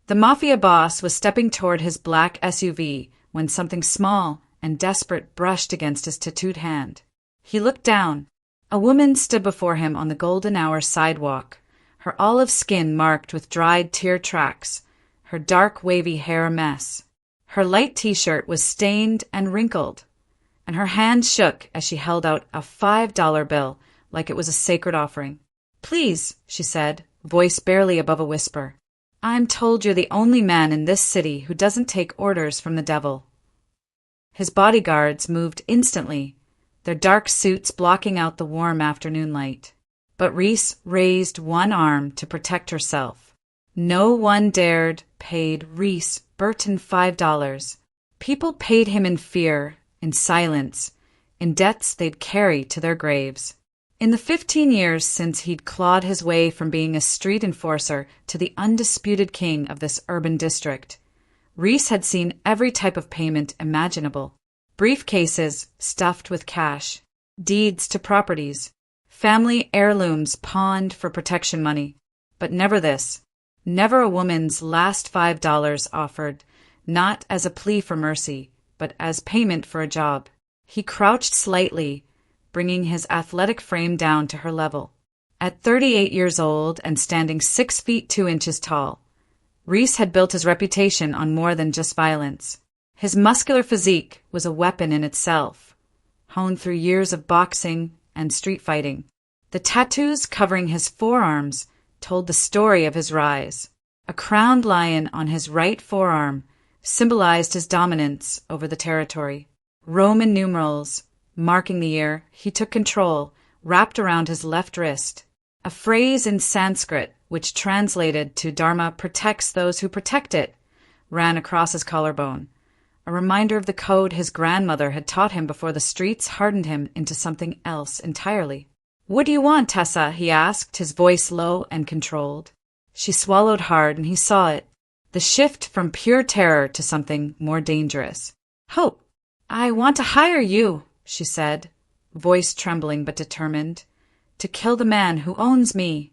The mafia boss was stepping toward his black SUV when something small and desperate brushed against his tattooed hand. He looked down. A woman stood before him on the golden hour sidewalk, her olive skin marked with dried tear tracks, her dark wavy hair a mess. Her light t-shirt was stained and wrinkled, and her hand shook as she held out a $5 bill like it was a sacred offering. "Please," she said, voice barely above a whisper. "I'm told you're the only man in this city who doesn't take orders from the devil." His bodyguards moved instantly, their dark suits blocking out the warm afternoon light. But Reese raised one arm to protect herself. No one dared paid Reese Burton $5. People paid him in fear, in silence, in debts they'd carry to their graves. In the 15 years since he'd clawed his way from being a street enforcer to the undisputed king of this urban district, Reese had seen every type of payment imaginable. Briefcases stuffed with cash, deeds to properties, family heirlooms pawned for protection money. But never this. Never a woman's last $5 offered, not as a plea for mercy, but as payment for a job. He crouched slightly, bringing his athletic frame down to her level. At 38 years old and standing 6 feet 2 inches tall, Reese had built his reputation on more than just violence. His muscular physique was a weapon in itself, honed through years of boxing and street fighting. The tattoos covering his forearms told the story of his rise. A crowned lion on his right forearm symbolized his dominance over the territory. Roman numerals, marking the year he took control, wrapped around his left wrist. A phrase in Sanskrit, which translated to "Dharma protects those who protect it," ran across his collarbone, a reminder of the code his grandmother had taught him before the streets hardened him into something else entirely. "What do you want, Tessa?" he asked, his voice low and controlled. She swallowed hard, and he saw it, the shift from pure terror to something more dangerous. "Hope, I want to hire you," she said, voice trembling but determined, "to kill the man who owns me."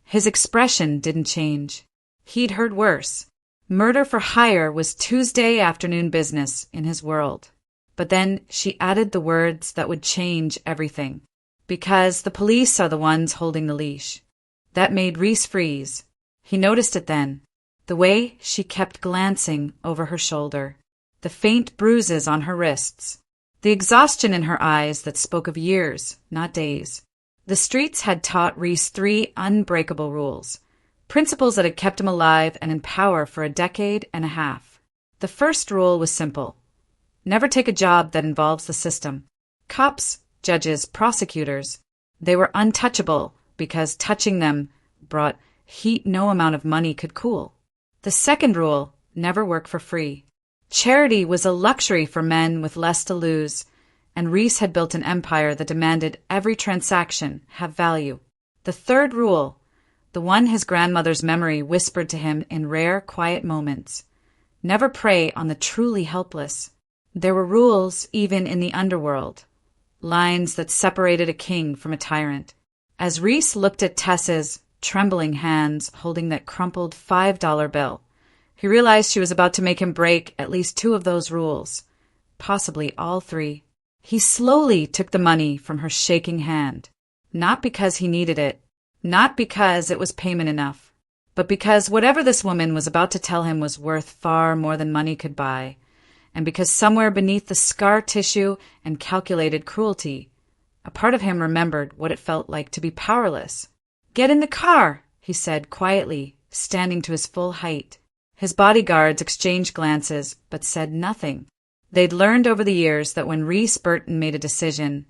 His expression didn't change. He'd heard worse. Murder for hire was Tuesday afternoon business in his world. But then she added the words that would change everything. "Because the police are the ones holding the leash." That made Reese freeze. He noticed it then, the way she kept glancing over her shoulder, the faint bruises on her wrists, the exhaustion in her eyes that spoke of years, not days. The streets had taught Reese 3 unbreakable rules, principles that had kept him alive and in power for a decade and a half. The first rule was simple. Never take a job that involves the system. Cops, judges, prosecutors, they were untouchable because touching them brought heat no amount of money could cool. The second rule, never work for free. Charity was a luxury for men with less to lose, and Reese had built an empire that demanded every transaction have value. The third rule, the one his grandmother's memory whispered to him in rare, quiet moments, never prey on the truly helpless. There were rules even in the underworld, lines that separated a king from a tyrant. As Reese looked at Tessa's trembling hands holding that crumpled $5 bill, he realized she was about to make him break at least 2 of those rules, possibly all 3. He slowly took the money from her shaking hand, not because he needed it, not because it was payment enough, but because whatever this woman was about to tell him was worth far more than money could buy, and because somewhere beneath the scar tissue and calculated cruelty, a part of him remembered what it felt like to be powerless. "Get in the car," he said quietly, standing to his full height. His bodyguards exchanged glances, but said nothing. They'd learned over the years that when Reese Burton made a decision,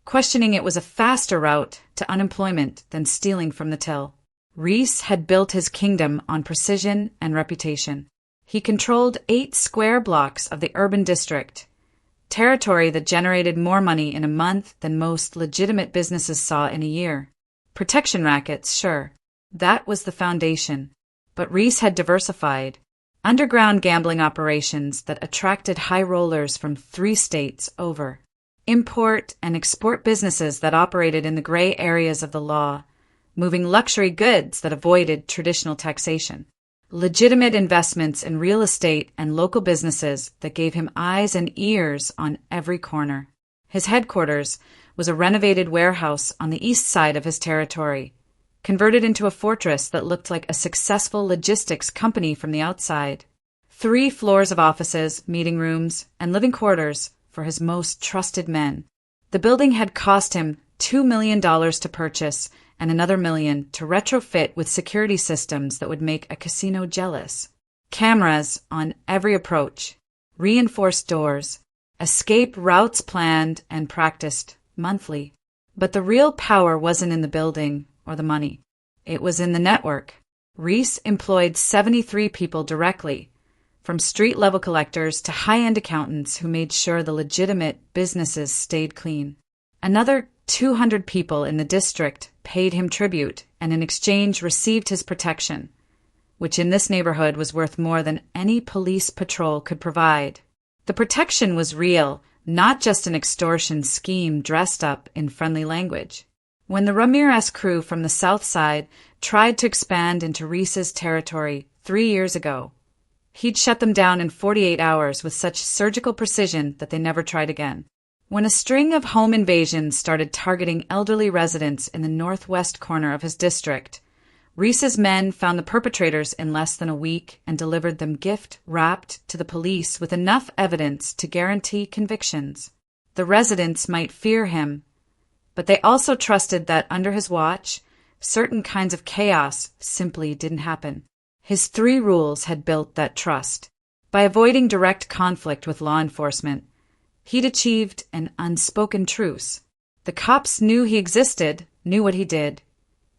questioning it was a faster route to unemployment than stealing from the till. Reese had built his kingdom on precision and reputation. He controlled 8 square blocks of the urban district, territory that generated more money in a month than most legitimate businesses saw in a year. Protection rackets, sure. That was the foundation. But Reese had diversified. Underground gambling operations that attracted high rollers from 3 states over. Import and export businesses that operated in the gray areas of the law, moving luxury goods that avoided traditional taxation. legitimate investments in real estate and local businesses that gave him eyes and ears on every corner. His headquarters was a renovated warehouse on the east side of his territory, converted into a fortress that looked like a successful logistics company from the outside. 3 floors of offices, meeting rooms, and living quarters for his most trusted men. The building had cost him $2 million to purchase and another $1 million to retrofit with security systems that would make a casino jealous. Cameras on every approach, reinforced doors, escape routes planned and practiced monthly. But the real power wasn't in the building or the money. It was in the network. Reese employed 73 people directly, from street-level collectors to high-end accountants who made sure the legitimate businesses stayed clean. Another 200 people in the district paid him tribute and in exchange received his protection, which in this neighborhood was worth more than any police patrol could provide. The protection was real, not just an extortion scheme dressed up in friendly language. When the Ramirez crew from the south side tried to expand into Reese's territory 3 years ago, he'd shut them down in 48 hours with such surgical precision that they never tried again. When a string of home invasions started targeting elderly residents in the northwest corner of his district, Reese's men found the perpetrators in less than a week and delivered them gift-wrapped to the police with enough evidence to guarantee convictions. The residents might fear him, but they also trusted that under his watch, certain kinds of chaos simply didn't happen. His 3 rules had built that trust. By avoiding direct conflict with law enforcement, he'd achieved an unspoken truce. The cops knew he existed, knew what he did,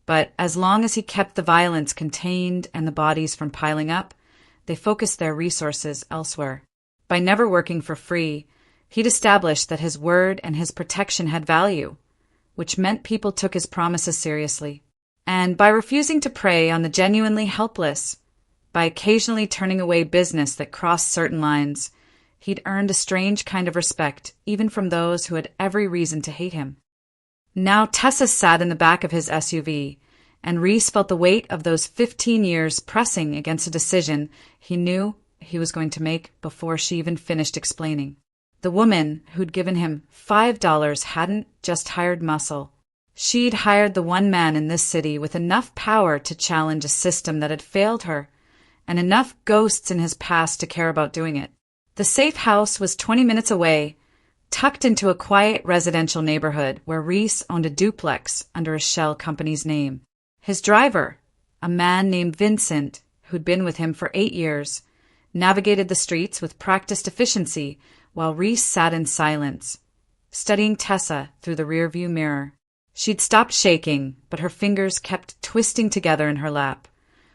but as long as he kept the violence contained and the bodies from piling up, they focused their resources elsewhere. By never working for free, he'd established that his word and his protection had value, which meant people took his promises seriously. And by refusing to prey on the genuinely helpless, by occasionally turning away business that crossed certain lines, he'd earned a strange kind of respect, even from those who had every reason to hate him. Now Tessa sat in the back of his SUV, and Reese felt the weight of those 15 years pressing against a decision he knew he was going to make before she even finished explaining. The woman who'd given him $5 hadn't just hired muscle. She'd hired the one man in this city with enough power to challenge a system that had failed her, and enough ghosts in his past to care about doing it. The safe house was 20 minutes away, tucked into a quiet residential neighborhood where Reese owned a duplex under a shell company's name. His driver, a man named Vincent, who'd been with him for 8 years, navigated the streets with practiced efficiency while Reese sat in silence, studying Tessa through the rearview mirror. She'd stopped shaking, but her fingers kept twisting together in her lap,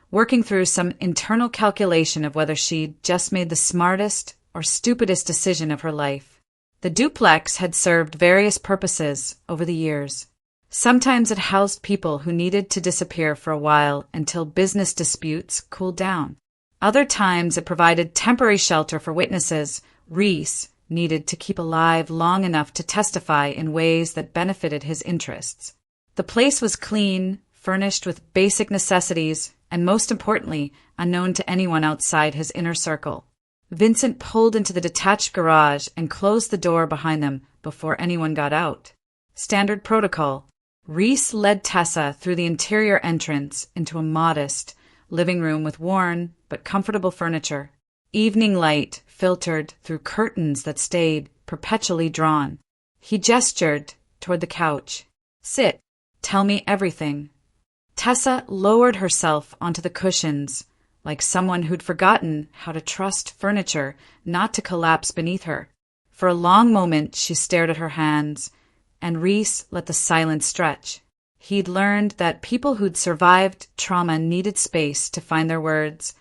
working through some internal calculation of whether she'd just made the smartest or stupidest decision of her life. The duplex had served various purposes over the years. Sometimes it housed people who needed to disappear for a while until business disputes cooled down. Other times it provided temporary shelter for witnesses Reese needed to keep alive long enough to testify in ways that benefited his interests. The place was clean, furnished with basic necessities, and most importantly, unknown to anyone outside his inner circle. Vincent pulled into the detached garage and closed the door behind them before anyone got out. Standard protocol. Reese led Tessa through the interior entrance into a modest living room with worn but comfortable furniture. Evening light filtered through curtains that stayed perpetually drawn. He gestured toward the couch. "Sit. Tell me everything." Tessa lowered herself onto the cushions, like someone who'd forgotten how to trust furniture not to collapse beneath her. For a long moment she stared at her hands, and Reese let the silence stretch. He'd learned that people who'd survived trauma needed space to find their words,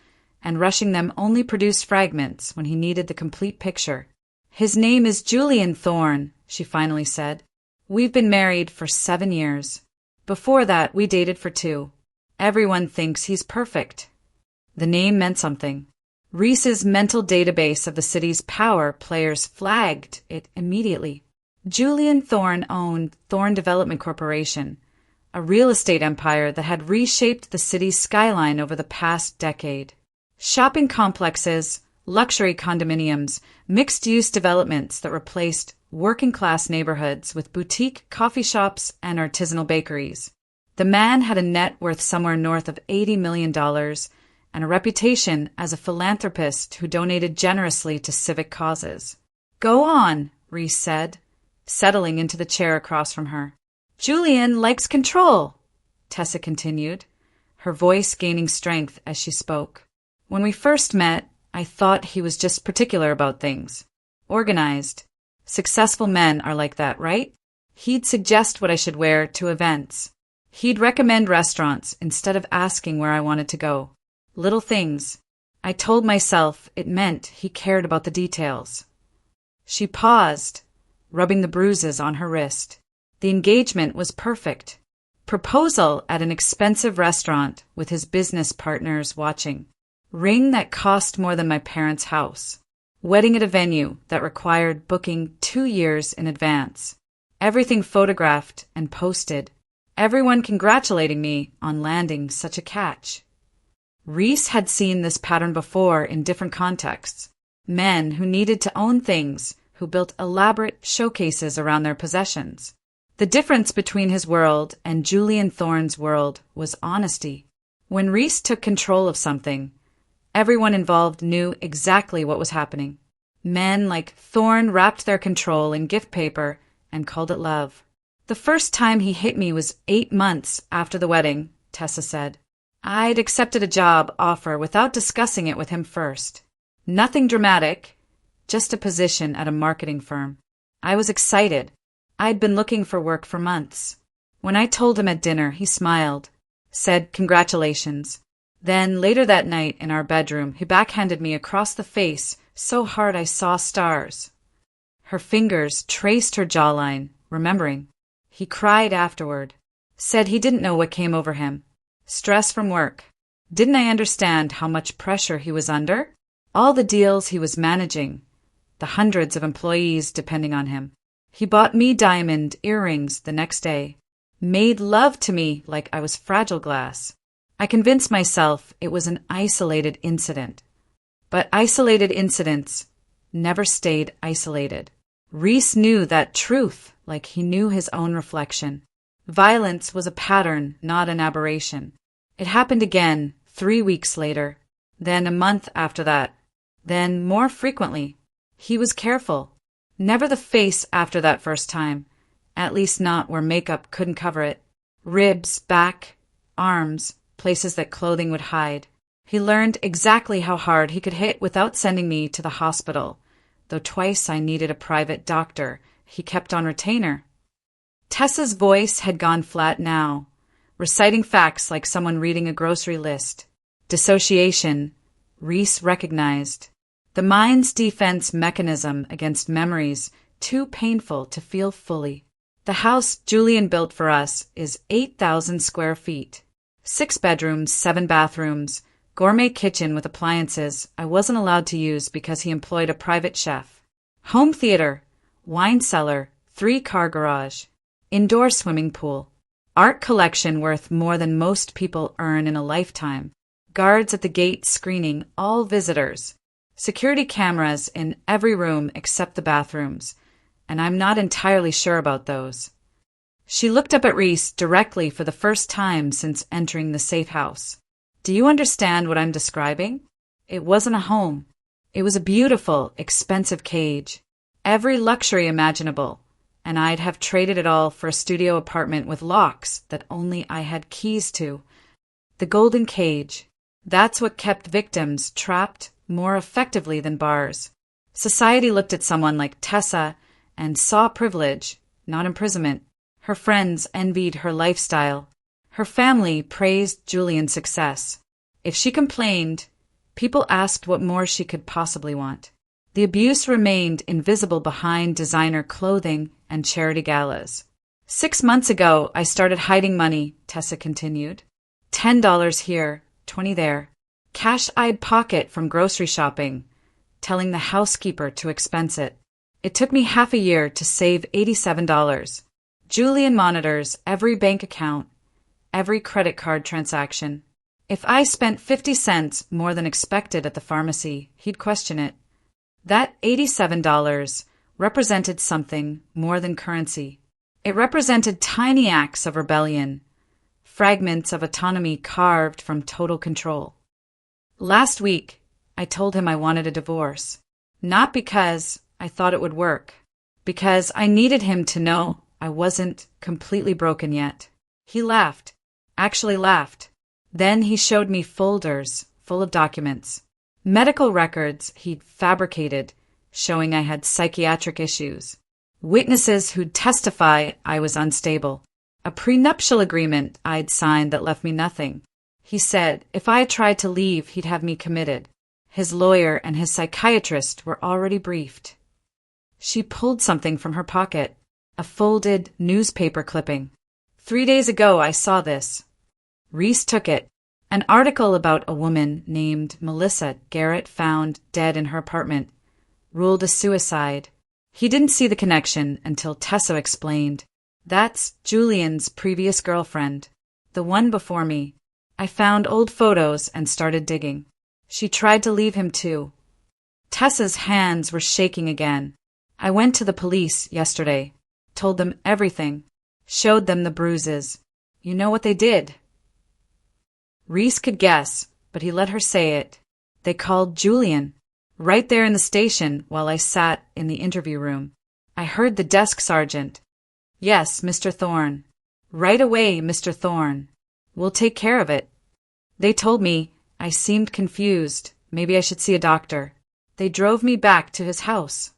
and rushing them only produced fragments when he needed the complete picture. "His name is Julian Thorne," she finally said. "We've been married for 7 years. Before that, we dated for 2. Everyone thinks he's perfect." The name meant something. Reese's mental database of the city's power players flagged it immediately. Julian Thorne owned Thorne Development Corporation, a real estate empire that had reshaped the city's skyline over the past decade. Shopping complexes, luxury condominiums, mixed-use developments that replaced working-class neighborhoods with boutique coffee shops and artisanal bakeries. The man had a net worth somewhere north of $80 million and a reputation as a philanthropist who donated generously to civic causes. "Go on," Reese said, settling into the chair across from her. "Julian likes control," Tessa continued, her voice gaining strength as she spoke. "When we first met, I thought he was just particular about things. Organized. Successful men are like that, right? He'd suggest what I should wear to events. He'd recommend restaurants instead of asking where I wanted to go. Little things. I told myself it meant he cared about the details." She paused, rubbing the bruises on her wrist. The engagement was perfect. Proposal at an expensive restaurant with his business partners watching. Ring that cost more than my parents' house. Wedding at a venue that required booking 2 years in advance. Everything photographed and posted. Everyone congratulating me on landing such a catch. Reese had seen this pattern before in different contexts. Men who needed to own things, who built elaborate showcases around their possessions. The difference between his world and Julian Thorne's world was honesty. When Reese took control of something, everyone involved knew exactly what was happening. Men like Thorne wrapped their control in gift paper and called it love. "The first time he hit me was 8 months after the wedding," Tessa said. "I'd accepted a job offer without discussing it with him first. Nothing dramatic, just a position at a marketing firm. I was excited. I'd been looking for work for months. When I told him at dinner, he smiled, said congratulations. Then later that night in our bedroom, he backhanded me across the face so hard I saw stars." Her fingers traced her jawline, remembering. "He cried afterward. Said he didn't know what came over him. Stress from work. Didn't I understand how much pressure he was under? All the deals he was managing. The hundreds of employees depending on him. He bought me diamond earrings the next day. Made love to me like I was fragile glass. I convinced myself it was an isolated incident. But isolated incidents never stayed isolated. Reese knew that truth like he knew his own reflection. Violence was a pattern, not an aberration. It happened again 3 weeks later, then a month after that, then more frequently. He was careful. Never the face after that first time, at least not where makeup couldn't cover it. Ribs, back, arms, places that clothing would hide. He learned exactly how hard he could hit without sending me to the hospital, though twice I needed a private doctor. He kept on retainer. Tessa's voice had gone flat now, reciting facts like someone reading a grocery list. Dissociation, Reese recognized. The mind's defense mechanism against memories too painful to feel fully. The house Julian built for us is 8,000 square feet. 6 bedrooms, 7 bathrooms, gourmet kitchen with appliances I wasn't allowed to use because he employed a private chef. Home theater, wine cellar, 3-car garage, indoor swimming pool, art collection worth more than most people earn in a lifetime, guards at the gate screening all visitors, security cameras in every room except the bathrooms, and I'm not entirely sure about those. She looked up at Reese directly for the first time since entering the safe house. "Do you understand what I'm describing? It wasn't a home. It was a beautiful, expensive cage. Every luxury imaginable, and I'd have traded it all for a studio apartment with locks that only I had keys to. The golden cage. That's what kept victims trapped more effectively than bars. Society looked at someone like Tessa and saw privilege, not imprisonment. Her friends envied her lifestyle. Her family praised Julian's success. If she complained, people asked what more she could possibly want. The abuse remained invisible behind designer clothing and charity galas. 6 months ago, I started hiding money," Tessa continued. $10 here, 20 there. Cash I'd pocket from grocery shopping, telling the housekeeper to expense it. It took me half a year to save $87. Julian monitors every bank account, every credit card transaction. If I spent 50 cents more than expected at the pharmacy, he'd question it. That $87 represented something more than currency. It represented tiny acts of rebellion, fragments of autonomy carved from total control. Last week, I told him I wanted a divorce. Not because I thought it would work, because I needed him to know I wasn't completely broken yet. He laughed, actually laughed. Then he showed me folders full of documents, medical records he'd fabricated showing I had psychiatric issues, witnesses who'd testify I was unstable, a prenuptial agreement I'd signed that left me nothing. He said if I tried to leave, he'd have me committed. His lawyer and his psychiatrist were already briefed. She pulled something from her pocket, a folded newspaper clipping. 3 days ago I saw this. Reese took it. An article about a woman named Melissa Garrett found dead in her apartment, ruled a suicide. He didn't see the connection until Tessa explained. That's Julian's previous girlfriend, the one before me. I found old photos and started digging. She tried to leave him too. Tessa's hands were shaking again. I went to the police yesterday, told them everything, showed them the bruises. You know what they did? Reese could guess, but he let her say it. They called Julian, right there in the station while I sat in the interview room. I heard the desk sergeant. Yes, Mr. Thorne. Right away, Mr. Thorne. We'll take care of it. They told me. I seemed confused. Maybe I should see a doctor. They drove me back to his house.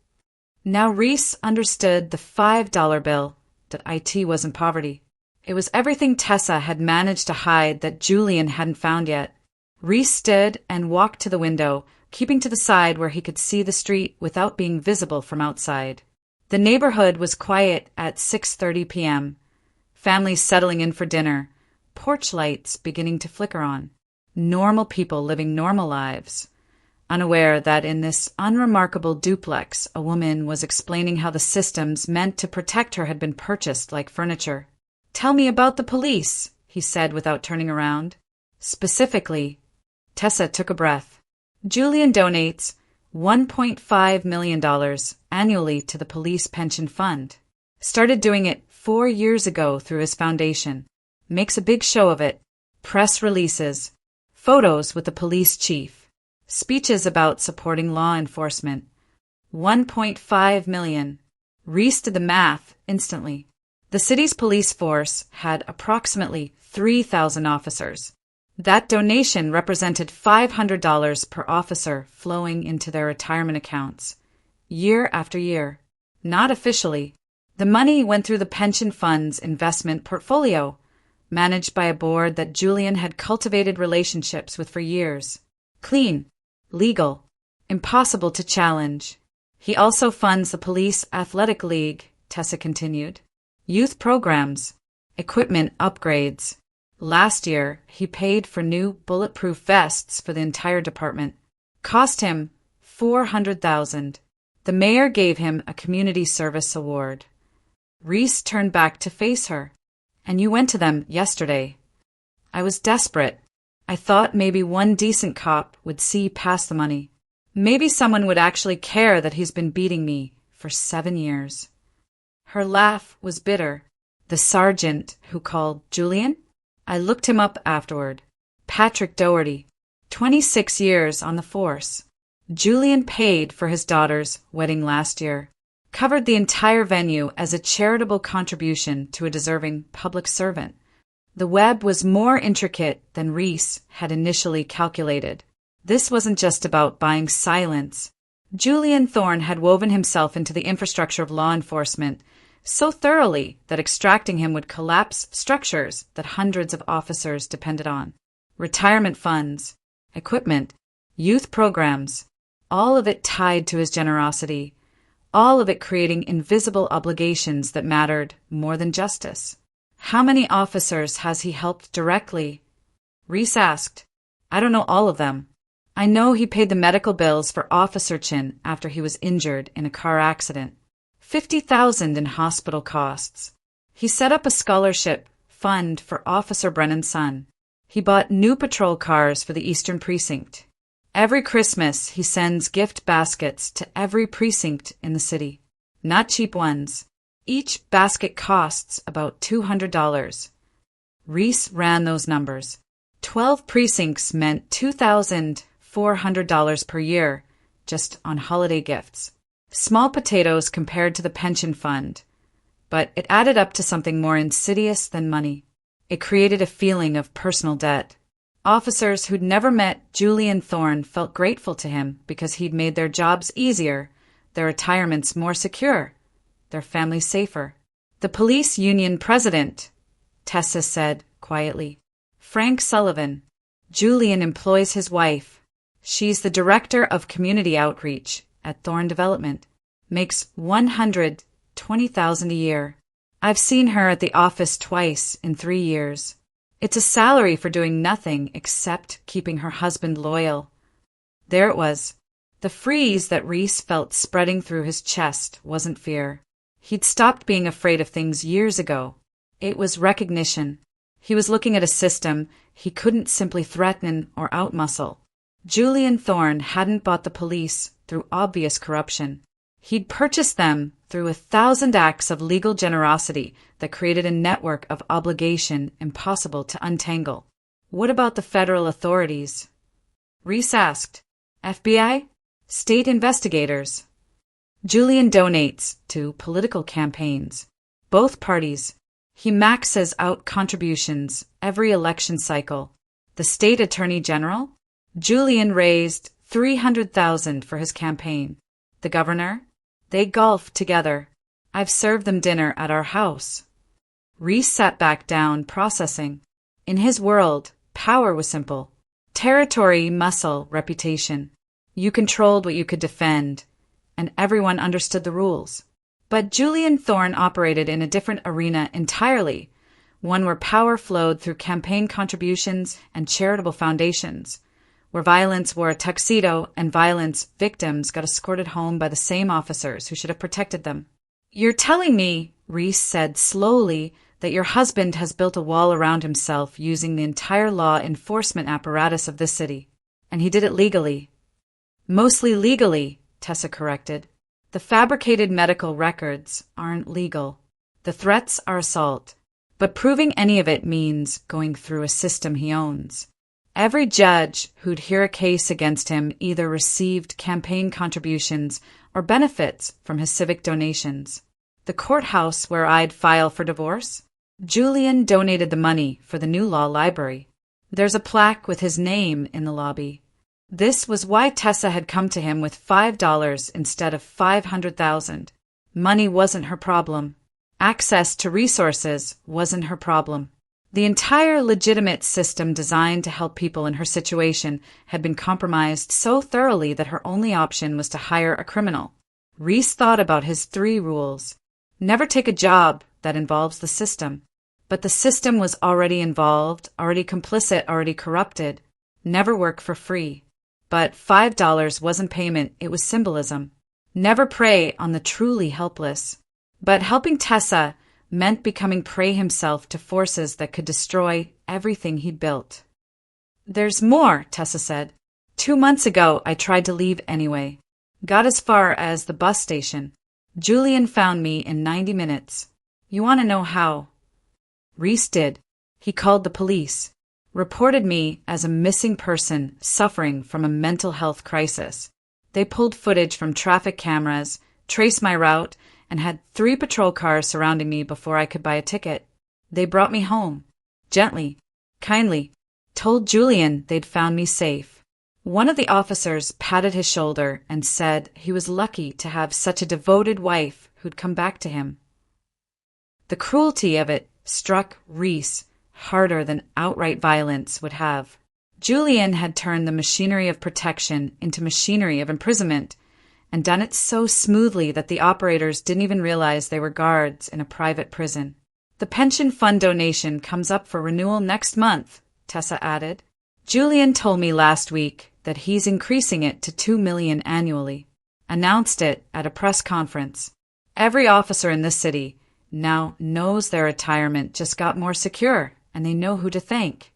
Now Reese understood the $5 bill, that IT wasn't poverty. It was everything Tessa had managed to hide that Julian hadn't found yet. Reese stood and walked to the window, keeping to the side where he could see the street without being visible from outside. The neighborhood was quiet at 6:30 p.m., families settling in for dinner, porch lights beginning to flicker on. Normal people living normal lives, unaware that in this unremarkable duplex a woman was explaining how the systems meant to protect her had been purchased like furniture. Tell me about the police, he said without turning around. Specifically, Tessa took a breath. Julian donates $1.5 million annually to the police pension fund. Started doing it 4 years ago through his foundation. Makes a big show of it. Press releases. Photos with the police chief. Speeches about supporting law enforcement. $1.5 million. Reese did the math instantly. The city's police force had approximately 3,000 officers. That donation represented $500 per officer flowing into their retirement accounts, year after year. Not officially. The money went through the pension fund's investment portfolio, managed by a board that Julian had cultivated relationships with for years. Clean, legal, impossible to challenge. He also funds the Police Athletic League, Tessa continued. Youth programs, equipment upgrades. Last year, he paid for new bulletproof vests for the entire department. Cost him $400,000. The mayor gave him a community service award. Reese turned back to face her. And you went to them yesterday. I was desperate. I thought maybe one decent cop would see past the money. Maybe someone would actually care that he's been beating me for 7 years. Her laugh was bitter. The sergeant who called Julian? I looked him up afterward. Patrick Doherty. 26 years on the force. Julian paid for his daughter's wedding last year. Covered the entire venue as a charitable contribution to a deserving public servant. The web was more intricate than Reese had initially calculated. This wasn't just about buying silence. Julian Thorne had woven himself into the infrastructure of law enforcement so thoroughly that extracting him would collapse structures that hundreds of officers depended on. Retirement funds, equipment, youth programs, all of it tied to his generosity, all of it creating invisible obligations that mattered more than justice. How many officers has he helped directly? Reese asked. I don't know all of them. I know he paid the medical bills for Officer Chin after he was injured in a car accident. $50,000 in hospital costs. He set up a scholarship fund for Officer Brennan's son. He bought new patrol cars for the Eastern Precinct. Every Christmas, he sends gift baskets to every precinct in the city. Not cheap ones. Each basket costs about $200. Reese ran those numbers. 12 precincts meant $2,400 per year, just on holiday gifts. Small potatoes compared to the pension fund, but it added up to something more insidious than money. It created a feeling of personal debt. Officers who'd never met Julian Thorne felt grateful to him because he'd made their jobs easier, their retirements more secure, their families safer. The police union president, Tessa said quietly. Frank Sullivan. Julian employs his wife. She's the director of community outreach at Thorne Development. Makes $120,000 a year. I've seen her at the office twice in 3 years. It's a salary for doing nothing except keeping her husband loyal. There it was. The freeze that Reese felt spreading through his chest wasn't fear. He'd stopped being afraid of things years ago. It was recognition. He was looking at a system he couldn't simply threaten or outmuscle. Julian Thorne hadn't bought the police through obvious corruption. He'd purchased them through 1,000 acts of legal generosity that created a network of obligation impossible to untangle. What about the federal authorities? Reese asked. FBI? State investigators? Julian donates to political campaigns. Both parties. He maxes out contributions every election cycle. The state attorney general? Julian raised $300,000 for his campaign. The governor? They golf together. I've served them dinner at our house. Reese sat back down, processing. In his world, power was simple. Territory, muscle, reputation. You controlled what you could defend, and everyone understood the rules. But Julian Thorne operated in a different arena entirely, one where power flowed through campaign contributions and charitable foundations, where violence wore a tuxedo and violence victims got escorted home by the same officers who should have protected them. You're telling me, Reese said slowly, that your husband has built a wall around himself using the entire law enforcement apparatus of this city. And he did it legally. Mostly legally, Tessa corrected. The fabricated medical records aren't legal. The threats are assault. But proving any of it means going through a system he owns. Every judge who'd hear a case against him either received campaign contributions or benefits from his civic donations. The courthouse where I'd file for divorce? Julian donated the money for the new law library. There's a plaque with his name in the lobby. This was why Tessa had come to him with $5 instead of $500,000. Money wasn't her problem. Access to resources wasn't her problem. The entire legitimate system designed to help people in her situation had been compromised so thoroughly that her only option was to hire a criminal. Reese thought about his 3 rules. Never take a job that involves the system. But the system was already involved, already complicit, already corrupted. Never work for free. But $5 wasn't payment, it was symbolism. Never prey on the truly helpless. But helping Tessa meant becoming prey himself to forces that could destroy everything he'd built. There's more, Tessa said. 2 months ago, I tried to leave anyway. Got as far as the bus station. Julian found me in 90 minutes. You want to know how? Reese did. He called the police. Reported me as a missing person suffering from a mental health crisis. They pulled footage from traffic cameras, traced my route, and had 3 patrol cars surrounding me before I could buy a ticket. They brought me home. Gently, kindly. Told Julian they'd found me safe. One of the officers patted his shoulder and said he was lucky to have such a devoted wife who'd come back to him. The cruelty of it struck Reese harder than outright violence would have. Julian had turned the machinery of protection into machinery of imprisonment, and done it so smoothly that the operators didn't even realize they were guards in a private prison. The pension fund donation comes up for renewal next month, Tessa added. Julian told me last week that he's increasing it to $2 million annually. Announced it at a press conference. Every officer in this city now knows their retirement just got more secure, and they know who to thank.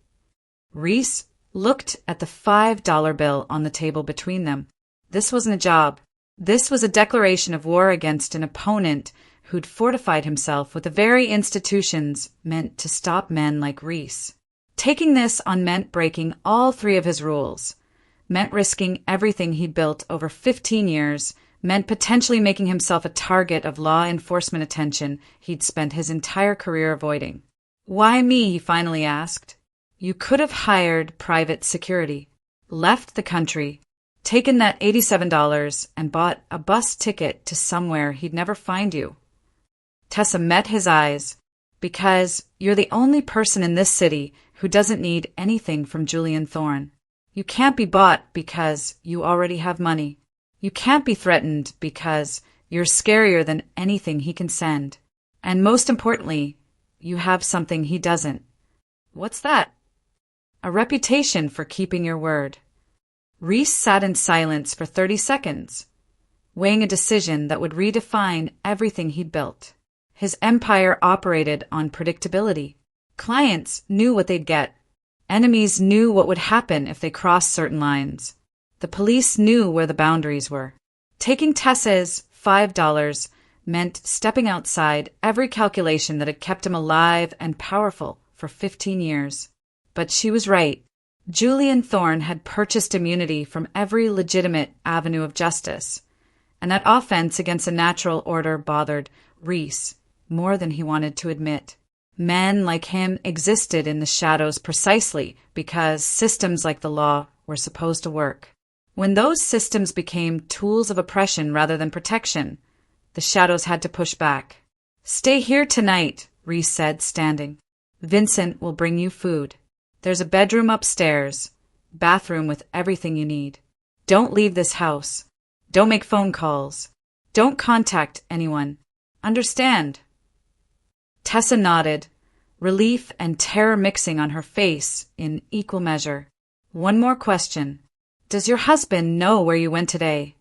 Reese looked at the $5 bill on the table between them. This wasn't a job. This was a declaration of war against an opponent who'd fortified himself with the very institutions meant to stop men like Reese. Taking this on meant breaking all three of his rules, meant risking everything he'd built over 15 years, meant potentially making himself a target of law enforcement attention he'd spent his entire career avoiding. "Why me?" he finally asked. "You could have hired private security, left the country, taken that $87 and bought a bus ticket to somewhere he'd never find you." Tessa met his eyes. "Because you're the only person in this city who doesn't need anything from Julian Thorne. You can't be bought because you already have money. You can't be threatened because you're scarier than anything he can send. And most importantly, you have something he doesn't." "What's that?" "A reputation for keeping your word." Reese sat in silence for 30 seconds, weighing a decision that would redefine everything he'd built. His empire operated on predictability. Clients knew what they'd get. Enemies knew what would happen if they crossed certain lines. The police knew where the boundaries were. Taking Tessa's $5 meant stepping outside every calculation that had kept him alive and powerful for 15 years. But she was right. Julian Thorne had purchased immunity from every legitimate avenue of justice, and that offense against a natural order bothered Reese more than he wanted to admit. Men like him existed in the shadows precisely because systems like the law were supposed to work. When those systems became tools of oppression rather than protection, the shadows had to push back. "Stay here tonight," Reese said, standing. "Vincent will bring you food. There's a bedroom upstairs, bathroom with everything you need. Don't leave this house. Don't make phone calls. Don't contact anyone. Understand?" Tessa nodded, relief and terror mixing on her face in equal measure. "One more question. Does your husband know where you went today?"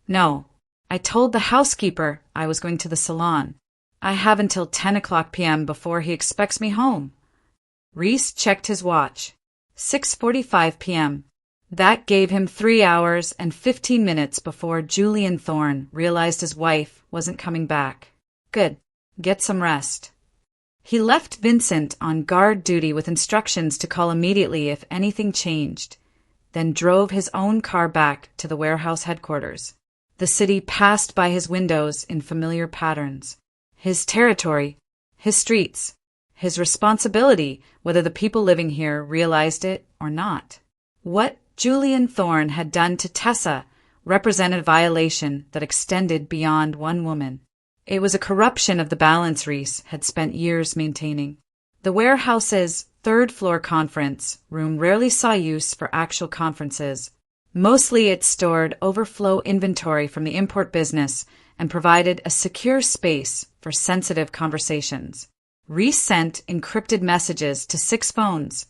"No. I told the housekeeper I was going to the salon. I have until 10 p.m. before he expects me home." Reese checked his watch. 6:45 p.m. That gave him 3 hours and 15 minutes before Julian Thorne realized his wife wasn't coming back. Good. Get some rest. He left Vincent on guard duty with instructions to call immediately if anything changed, then drove his own car back to the warehouse headquarters. The city passed by his windows in familiar patterns. His territory, his streets, his responsibility, whether the people living here realized it or not. What Julian Thorne had done to Tessa represented a violation that extended beyond one woman. It was a corruption of the balance Reese had spent years maintaining. The warehouse's third-floor conference room rarely saw use for actual conferences. Mostly it stored overflow inventory from the import business and provided a secure space for sensitive conversations. Reese sent encrypted messages to 6 phones,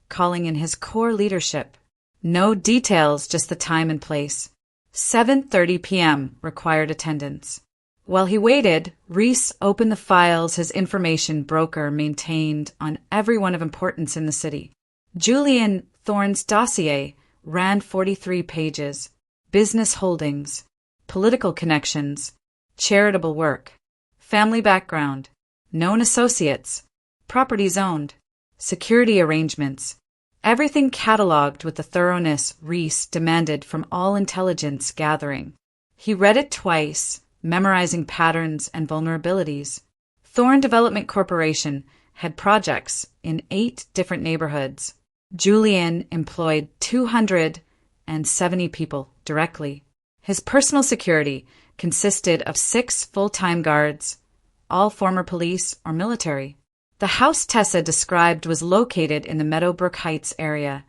calling in his core leadership. No details, just the time and place. 7:30 p.m. required attendance. While he waited, Reese opened the files his information broker maintained on everyone of importance in the city. Julian Thorne's dossier ran 43 pages. Business holdings, political connections, charitable work, family background, known associates, properties owned, security arrangements, everything cataloged with the thoroughness Reese demanded from all intelligence gathering. He read it twice, memorizing patterns and vulnerabilities. Thorne Development Corporation had projects in 8 different neighborhoods. Julian employed 270 people directly. His personal security consisted of 6 full-time guards, all former police or military. The house Tessa described was located in the Meadowbrook Heights area,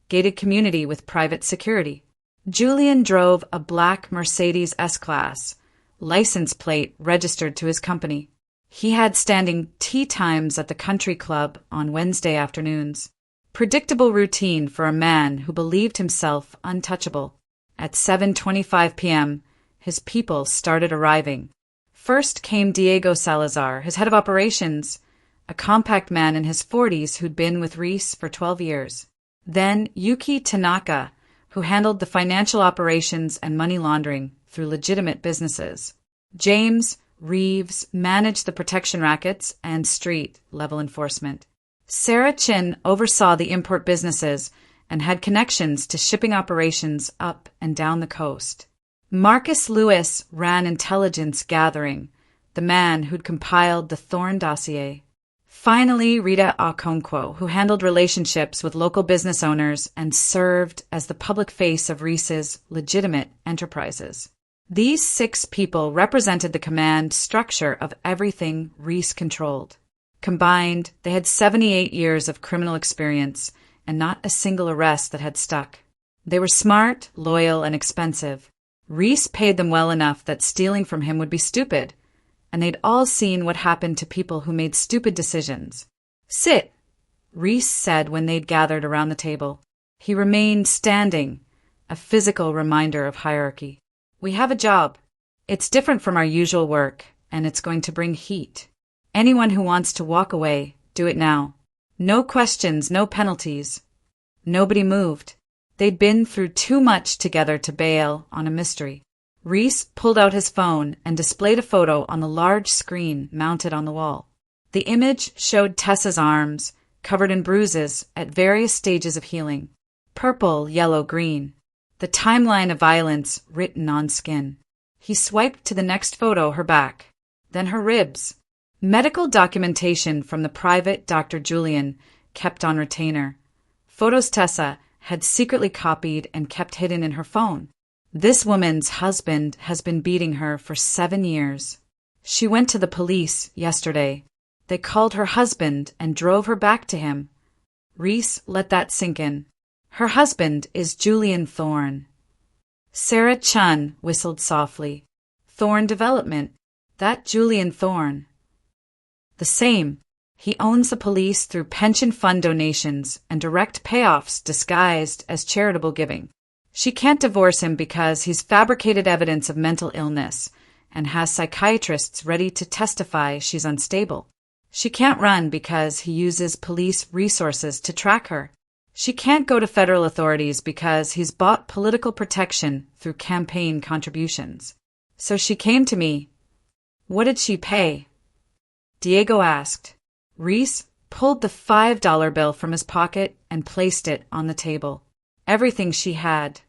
gated community with private security. Julian drove a black Mercedes S-Class, license plate registered to his company. He had standing tea times at the country club on Wednesday afternoons. Predictable routine for a man who believed himself untouchable. At 7:25 p.m., his people started arriving. First came Diego Salazar, his head of operations, a compact man in his 40s who'd been with Reese for 12 years. Then Yuki Tanaka, who handled the financial operations and money laundering through legitimate businesses. James Reeves managed the protection rackets and street-level enforcement. Sarah Chin oversaw the import businesses and had connections to shipping operations up and down the coast. Marcus Lewis ran intelligence gathering, the man who'd compiled the Thorne dossier. Finally, Rita Okonkwo, who handled relationships with local business owners and served as the public face of Reese's legitimate enterprises. These 6 people represented the command structure of everything Reese controlled. Combined, they had 78 years of criminal experience and not a single arrest that had stuck. They were smart, loyal, and expensive. Reese paid them well enough that stealing from him would be stupid, and they'd all seen what happened to people who made stupid decisions. "Sit," Reese said when they'd gathered around the table. He remained standing, a physical reminder of hierarchy. "We have a job. It's different from our usual work, and it's going to bring heat. Anyone who wants to walk away, do it now. No questions, no penalties." Nobody moved. They'd been through too much together to bail on a mystery. Reese pulled out his phone and displayed a photo on the large screen mounted on the wall. The image showed Tessa's arms, covered in bruises at various stages of healing. Purple, yellow, green. The timeline of violence written on skin. He swiped to the next photo, her back, then her ribs. Medical documentation from the private Dr. Julian kept on retainer. Photos Tessa had secretly copied and kept hidden in her phone. This woman's husband has been beating her for 7 years. She went to the police yesterday. They called her husband and drove her back to him. Reese let that sink in. Her husband is Julian Thorne. Sarah Chun whistled softly. Thorne Development. That Julian Thorne. The same. He owns the police through pension fund donations and direct payoffs disguised as charitable giving. She can't divorce him because he's fabricated evidence of mental illness and has psychiatrists ready to testify she's unstable. She can't run because he uses police resources to track her. She can't go to federal authorities because he's bought political protection through campaign contributions. So she came to me. What did she pay? Diego asked. Reese pulled the $5 bill from his pocket and placed it on the table. Everything she had.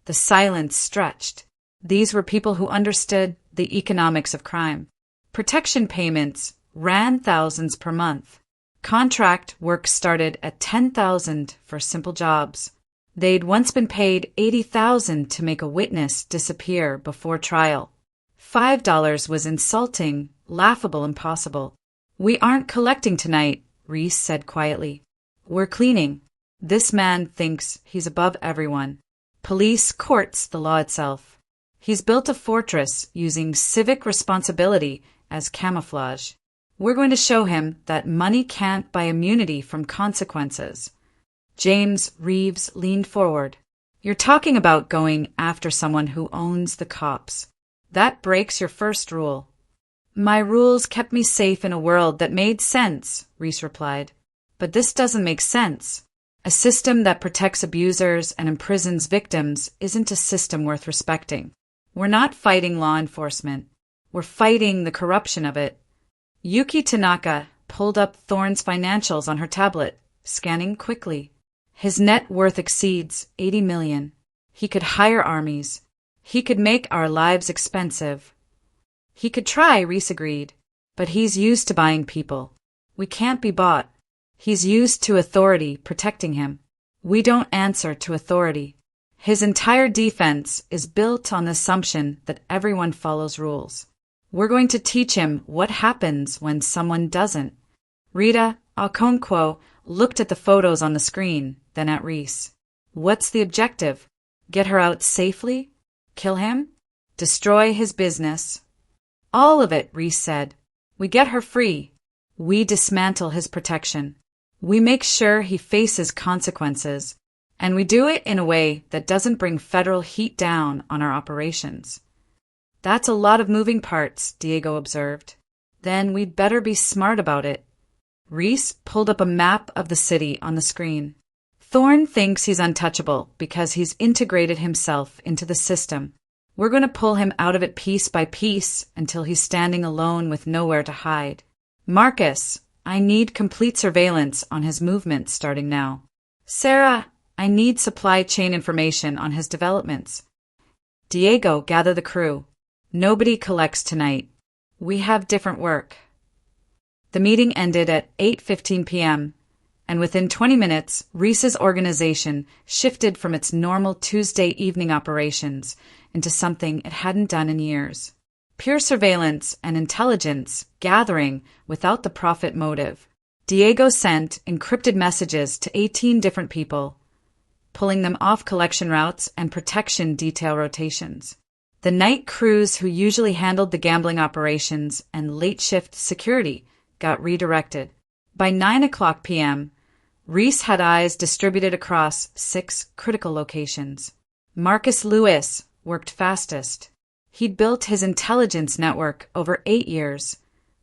The silence stretched. These were people who understood the economics of crime. Protection payments ran thousands per month. Contract work started at $10,000 for simple jobs. They'd once been paid $80,000 to make a witness disappear before trial. $5 was insulting, laughable, impossible. We aren't collecting tonight, Reese said quietly. We're cleaning. This man thinks he's above everyone. Police courts the law itself. He's built a fortress using civic responsibility as camouflage. We're going to show him that money can't buy immunity from consequences. James Reeves leaned forward. You're talking about going after someone who owns the cops. That breaks your first rule. My rules kept me safe in a world that made sense, Reese replied. But this doesn't make sense. A system that protects abusers and imprisons victims isn't a system worth respecting. We're not fighting law enforcement. We're fighting the corruption of it. Yuki Tanaka pulled up Thorne's financials on her tablet, scanning quickly. His net worth exceeds $80 million. He could hire armies. He could make our lives expensive. He could try, Reese agreed, but he's used to buying people. We can't be bought. He's used to authority protecting him. We don't answer to authority. His entire defense is built on the assumption that everyone follows rules. We're going to teach him what happens when someone doesn't. Rita Okonkwo looked at the photos on the screen, then at Reese. What's the objective? Get her out safely? Kill him? Destroy his business? All of it, Reese said. We get her free. We dismantle his protection. We make sure he faces consequences. And we do it in a way that doesn't bring federal heat down on our operations. That's a lot of moving parts, Diego observed. Then we'd better be smart about it. Reese pulled up a map of the city on the screen. Thorne thinks he's untouchable because he's integrated himself into the system. We're going to pull him out of it piece by piece until he's standing alone with nowhere to hide. Marcus, I need complete surveillance on his movements starting now. Sarah, I need supply chain information on his developments. Diego, gather the crew. Nobody collects tonight. We have different work. The meeting ended at 8:15 p.m., and within 20 minutes, Reese's organization shifted from its normal Tuesday evening operations into something it hadn't done in years. Pure surveillance and intelligence gathering without the profit motive. Diego sent encrypted messages to 18 different people, pulling them off collection routes and protection detail rotations. The night crews who usually handled the gambling operations and late shift security got redirected. By 9:00 p.m., Reese had eyes distributed across 6 critical locations. Marcus Lewis worked fastest. He'd built his intelligence network over 8 years,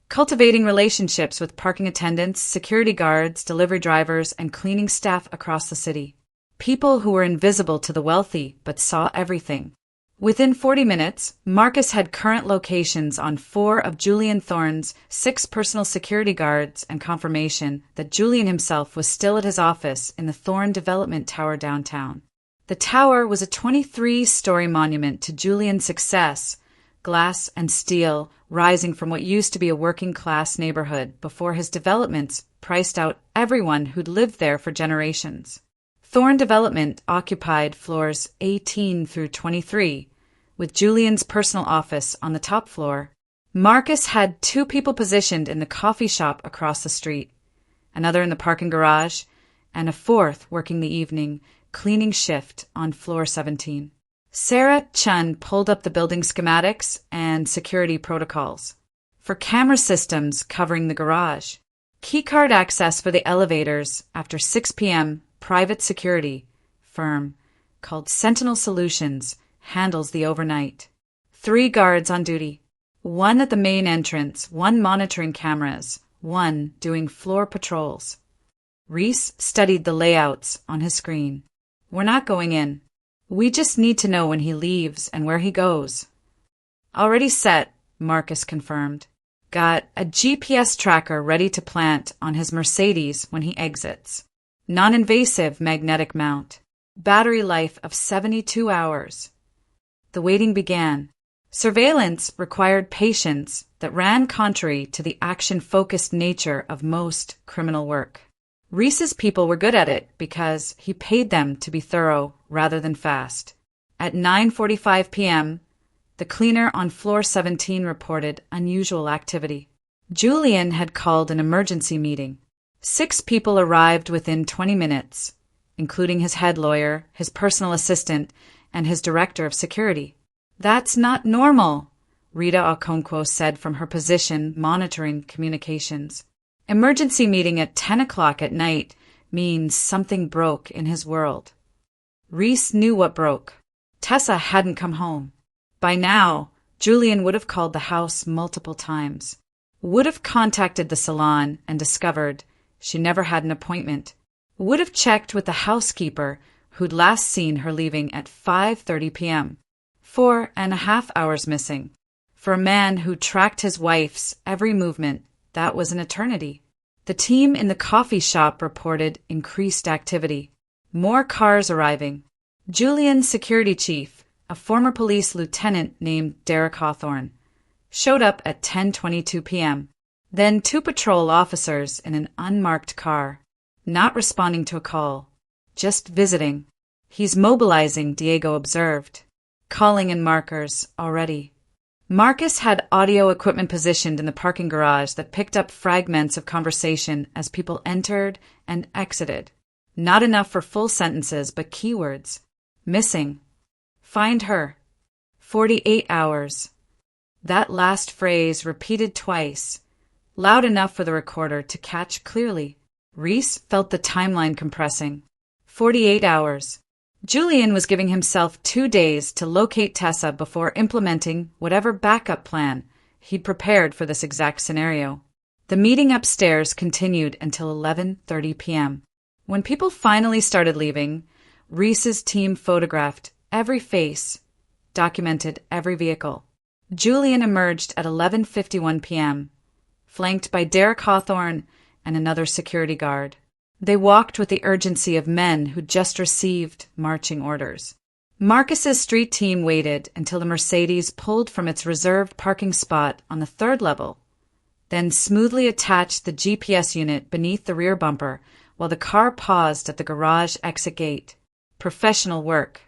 cultivating relationships with parking attendants, security guards, delivery drivers, and cleaning staff across the city. People who were invisible to the wealthy but saw everything. Within 40 minutes, Marcus had current locations on 4 of Julian Thorne's 6 personal security guards and confirmation that Julian himself was still at his office in the Thorne Development Tower downtown. The tower was a 23-story monument to Julian's success, glass and steel rising from what used to be a working-class neighborhood before his developments priced out everyone who'd lived there for generations. Thorne Development occupied floors 18 through 23, with Julian's personal office on the top floor. Marcus had 2 people positioned in the coffee shop across the street, another in the parking garage, and a 4th working the evening cleaning shift on floor 17. Sarah Chun pulled up the building schematics and security protocols for camera systems covering the garage. Keycard access for the elevators after 6 p.m. Private security firm called Sentinel Solutions handles the overnight. 3 guards on duty, 1 at the main entrance, 1 monitoring cameras, 1 doing floor patrols. Reese studied the layouts on his screen. We're not going in. We just need to know when he leaves and where he goes. Already set, Marcus confirmed. Got a GPS tracker ready to plant on his Mercedes when he exits. Non-invasive magnetic mount. Battery life of 72 hours. The waiting began. Surveillance required patience that ran contrary to the action-focused nature of most criminal work. Reese's people were good at it because he paid them to be thorough rather than fast. At 9:45 p.m., the cleaner on floor 17 reported unusual activity. Julian had called an emergency meeting. 6 people arrived within 20 minutes, including his head lawyer, his personal assistant, and his director of security. That's not normal, Rita Okonkwo said from her position monitoring communications. Emergency meeting at 10 o'clock at night means something broke in his world. Reese knew what broke. Tessa hadn't come home. By now, Julian would have called the house multiple times, would have contacted the salon and discovered she never had an appointment, would have checked with the housekeeper who'd last seen her leaving at 5:30 p.m. 4.5 hours missing. For a man who tracked his wife's every movement, that was an eternity. The team in the coffee shop reported increased activity. More cars arriving. Julian's security chief, a former police lieutenant named Derek Hawthorne, showed up at 10:22 p.m. Then 2 patrol officers in an unmarked car, not responding to a call, just visiting. He's mobilizing, Diego observed. Calling in markers already. Marcus had audio equipment positioned in the parking garage that picked up fragments of conversation as people entered and exited. Not enough for full sentences, but keywords. Missing. Find her. 48 hours. That last phrase repeated twice, loud enough for the recorder to catch clearly. Reese felt the timeline compressing. 48 hours. Julian was giving himself 2 days to locate Tessa before implementing whatever backup plan he'd prepared for this exact scenario. The meeting upstairs continued until 11:30 p.m. When people finally started leaving, Reese's team photographed every face, documented every vehicle. Julian emerged at 11:51 p.m., flanked by Derek Hawthorne and another security guard. They walked with the urgency of men who'd just received marching orders. Marcus's street team waited until the Mercedes pulled from its reserved parking spot on the third level, then smoothly attached the GPS unit beneath the rear bumper while the car paused at the garage exit gate. Professional work.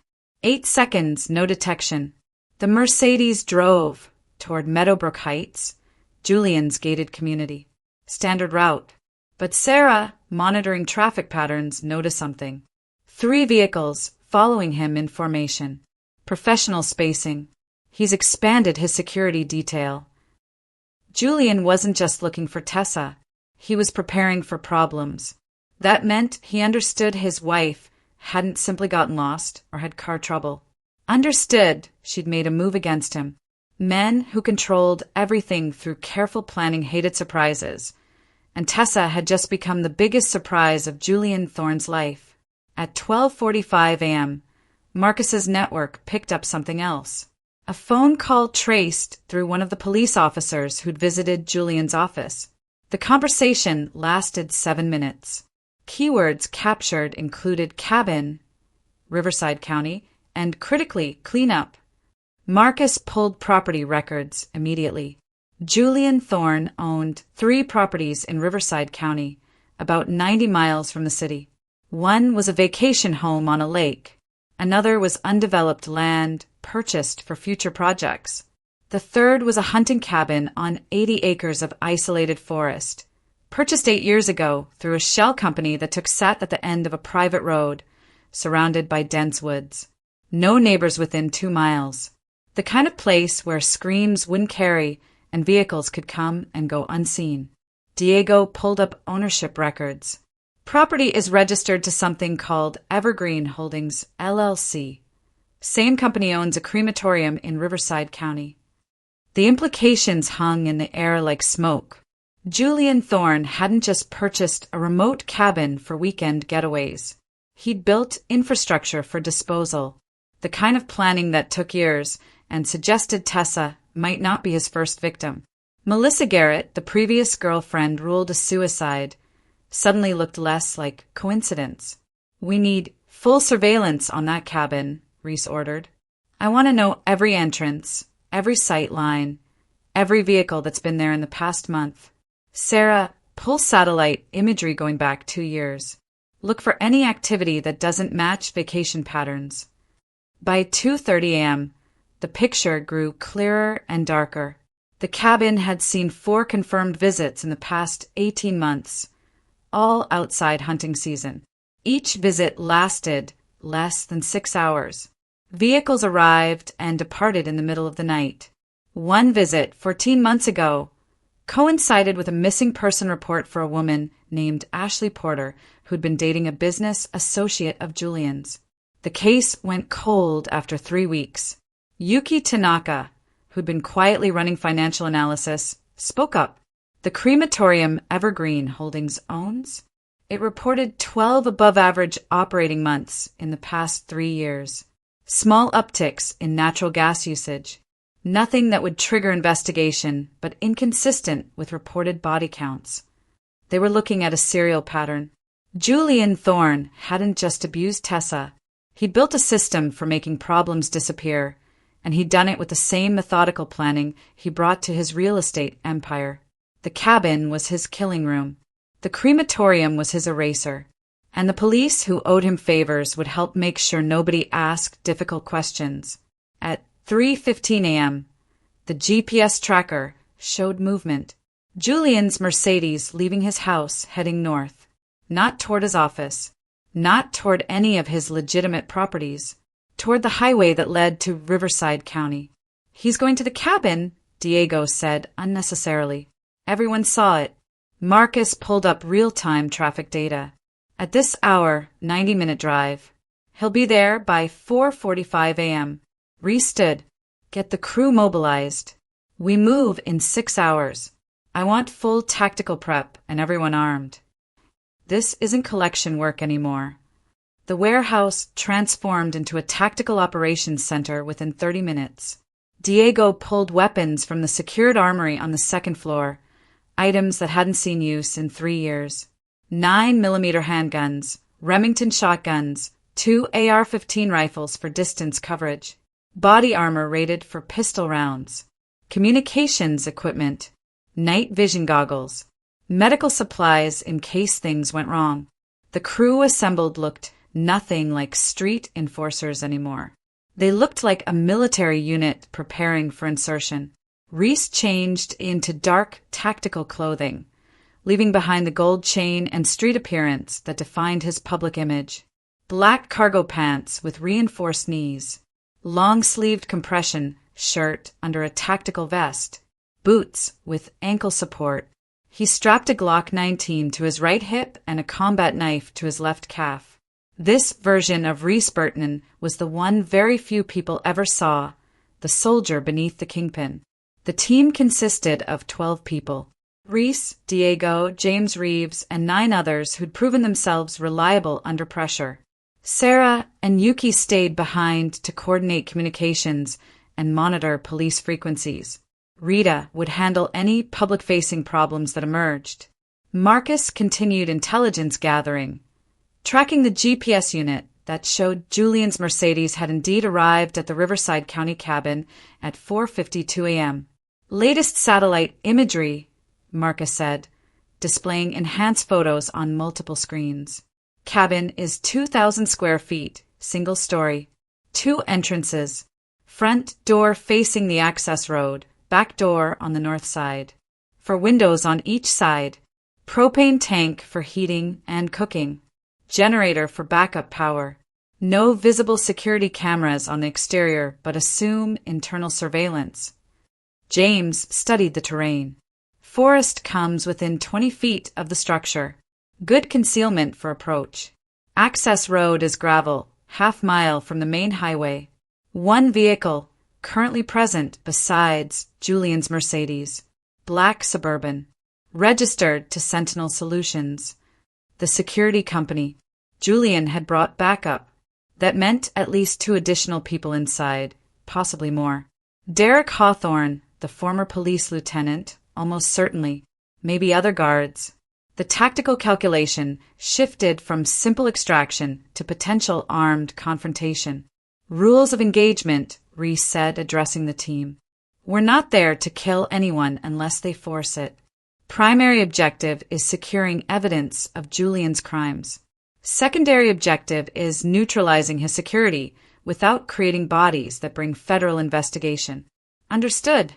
8 seconds, no detection. The Mercedes drove toward Meadowbrook Heights, Julian's gated community. Standard route. But Sarah, monitoring traffic patterns, noticed something. 3 vehicles following him in formation. Professional spacing. He's expanded his security detail. Julian wasn't just looking for Tessa. He was preparing for problems. That meant he understood his wife hadn't simply gotten lost or had car trouble. Understood she'd made a move against him. Men who controlled everything through careful planning hated surprises, and Tessa had just become the biggest surprise of Julian Thorne's life. At 12:45 a.m., Marcus's network picked up something else. A phone call traced through one of the police officers who'd visited Julian's office. The conversation lasted 7 minutes. Keywords captured included cabin, Riverside County, and critically, cleanup. Marcus pulled property records immediately. Julian Thorne owned 3 properties in Riverside County, about 90 miles from the city. One was a vacation home on a lake. Another was undeveloped land purchased for future projects. The third was a hunting cabin on 80 acres of isolated forest, purchased 8 years ago through a shell company that sat at the end of a private road, surrounded by dense woods. No neighbors within 2 miles. The kind of place where screams wouldn't carry and vehicles could come and go unseen. Diego pulled up ownership records. Property is registered to something called Evergreen Holdings, LLC. Same company owns a crematorium in Riverside County. The implications hung in the air like smoke. Julian Thorne hadn't just purchased a remote cabin for weekend getaways. He'd built infrastructure for disposal, the kind of planning that took years, and suggested Tessa might not be his first victim. Melissa Garrett, the previous girlfriend ruled a suicide, suddenly looked less like coincidence. "We need full surveillance on that cabin," Reese ordered. "I want to know every entrance, every sight line, every vehicle that's been there in the past month. Sarah, pull satellite imagery going back 2 years. Look for any activity that doesn't match vacation patterns." By 2:30 a.m., the picture grew clearer and darker. The cabin had seen 4 confirmed visits in the past 18 months, all outside hunting season. Each visit lasted less than 6 hours. Vehicles arrived and departed in the middle of the night. One visit, 14 months ago, coincided with a missing person report for a woman named Ashley Porter, who'd been dating a business associate of Julian's. The case went cold after 3 weeks. Yuki Tanaka, who'd been quietly running financial analysis, spoke up. The crematorium Evergreen Holdings owns? It reported 12 above-average operating months in the past 3 years. Small upticks in natural gas usage. Nothing that would trigger investigation, but inconsistent with reported body counts. They were looking at a serial pattern. Julian Thorne hadn't just abused Tessa. He'd built a system for making problems disappear, and he'd done it with the same methodical planning he brought to his real estate empire. The cabin was his killing room. The crematorium was his eraser. And the police who owed him favors would help make sure nobody asked difficult questions. At 3:15 a.m., the GPS tracker showed movement. Julian's Mercedes leaving his house heading north. Not toward his office. Not toward any of his legitimate properties. Toward the highway that led to Riverside County. "He's going to the cabin," Diego said unnecessarily. Everyone saw it. Marcus pulled up real-time traffic data. At this hour, 90-minute drive. He'll be there by 4:45 a.m. Reese stood. "Get the crew mobilized. We move in 6 hours. I want full tactical prep and everyone armed." This isn't collection work anymore. The warehouse transformed into a tactical operations center within 30 minutes. Diego pulled weapons from the secured armory on the second floor, items that hadn't seen use in 3 years. 9mm handguns, Remington shotguns, 2 AR-15 rifles for distance coverage, body armor rated for pistol rounds, communications equipment, night vision goggles, medical supplies in case things went wrong. The crew assembled looked nothing like street enforcers anymore. They looked like a military unit preparing for insertion. Reese changed into dark, tactical clothing, leaving behind the gold chain and street appearance that defined his public image. Black cargo pants with reinforced knees, long-sleeved compression shirt under a tactical vest, boots with ankle support. He strapped a Glock 19 to his right hip and a combat knife to his left calf. This version of Reese Burton was the one very few people ever saw, the soldier beneath the kingpin. The team consisted of 12 people. Reese, Diego, James Reeves, and 9 others who'd proven themselves reliable under pressure. Sarah and Yuki stayed behind to coordinate communications and monitor police frequencies. Rita would handle any public-facing problems that emerged. Marcus continued intelligence gathering, tracking the GPS unit that showed Julian's Mercedes had indeed arrived at the Riverside County cabin at 4:52 a.m. Latest satellite imagery, Marcus said, displaying enhanced photos on multiple screens. Cabin is 2,000 square feet, single story. 2 entrances. Front door facing the access road, back door on the north side. For windows on each side. Propane tank for heating and cooking. Generator for backup power. No visible security cameras on the exterior, but assume internal surveillance. James studied the terrain. Forest comes within 20 feet of the structure. Good concealment for approach. Access road is gravel, half-mile from the main highway. 1 vehicle, currently present besides Julian's Mercedes. Black Suburban. Registered to Sentinel Solutions. The security company. Julian had brought backup. That meant at least 2 additional people inside, possibly more. Derek Hawthorne, the former police lieutenant, almost certainly. Maybe other guards. The tactical calculation shifted from simple extraction to potential armed confrontation. Rules of engagement, Reese said, addressing the team. We're not there to kill anyone unless they force it. Primary objective is securing evidence of Julian's crimes. Secondary objective is neutralizing his security without creating bodies that bring federal investigation. Understood?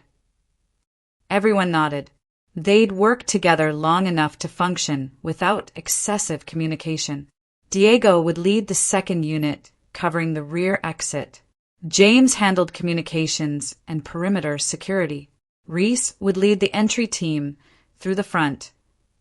Everyone nodded. They'd worked together long enough to function without excessive communication. Diego would lead the second unit, covering the rear exit. James handled communications and perimeter security. Reese would lead the entry team through the front,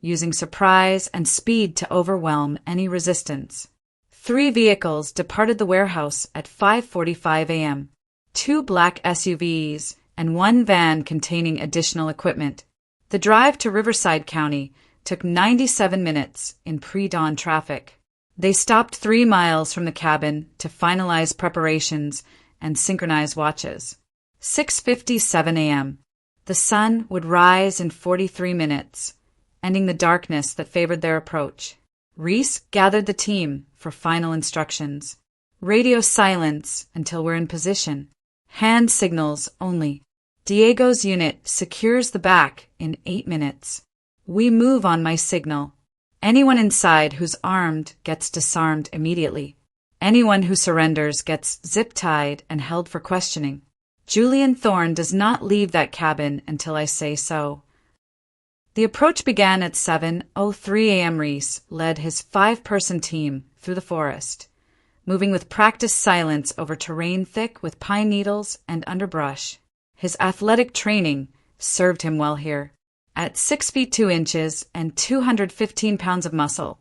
using surprise and speed to overwhelm any resistance. 3 vehicles departed the warehouse at 5:45 a.m. 2 black SUVs and 1 van containing additional equipment. The drive to Riverside County took 97 minutes in pre-dawn traffic. They stopped 3 miles from the cabin to finalize preparations and synchronize watches. 6:57 a.m. The sun would rise in 43 minutes, ending the darkness that favored their approach. Reese gathered the team for final instructions. Radio silence until we're in position. Hand signals only. Diego's unit secures the back in 8 minutes. We move on my signal. Anyone inside who's armed gets disarmed immediately. Anyone who surrenders gets zip-tied and held for questioning. Julian Thorne does not leave that cabin until I say so. The approach began at 7:03 a.m. Reese led his 5-person team through the forest, moving with practiced silence over terrain thick with pine needles and underbrush. His athletic training served him well here. At 6 feet 2 inches and 215 pounds of muscle,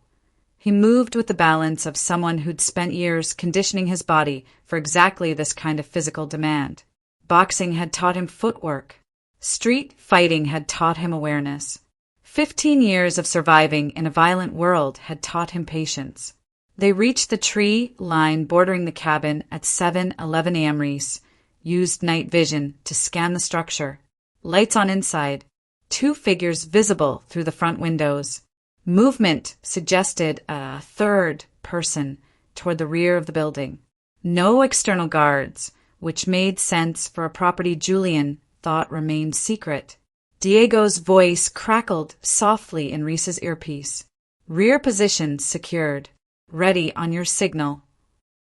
he moved with the balance of someone who'd spent years conditioning his body for exactly this kind of physical demand. Boxing had taught him footwork. Street fighting had taught him awareness. 15 years of surviving in a violent world had taught him patience. They reached the tree line bordering the cabin at 7:11 a.m. Reese used night vision to scan the structure. Lights on inside. 2 figures visible through the front windows. Movement suggested a third person toward the rear of the building. No external guards, which made sense for a property Julian thought remained secret. Diego's voice crackled softly in Reese's earpiece. Rear position secured. Ready on your signal.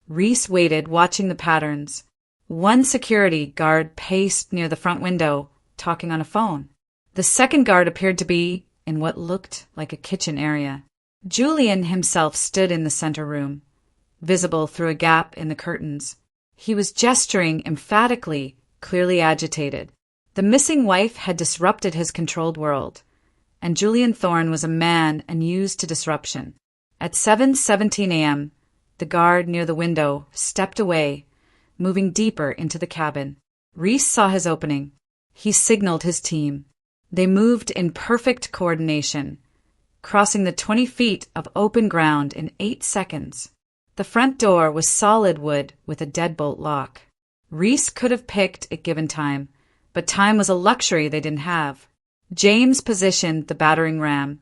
Reese waited, watching the patterns. 1 security guard paced near the front window, talking on a phone. The second guard appeared to be in what looked like a kitchen area. Julian himself stood in the center room, visible through a gap in the curtains. He was gesturing emphatically, clearly agitated. The missing wife had disrupted his controlled world, and Julian Thorne was a man unused to disruption. At 7:17 a.m., the guard near the window stepped away, moving deeper into the cabin. Reese saw his opening. He signaled his team. They moved in perfect coordination, crossing the 20 feet of open ground in 8 seconds. The front door was solid wood with a deadbolt lock. Reese could have picked it given time, but time was a luxury they didn't have. James positioned the battering ram,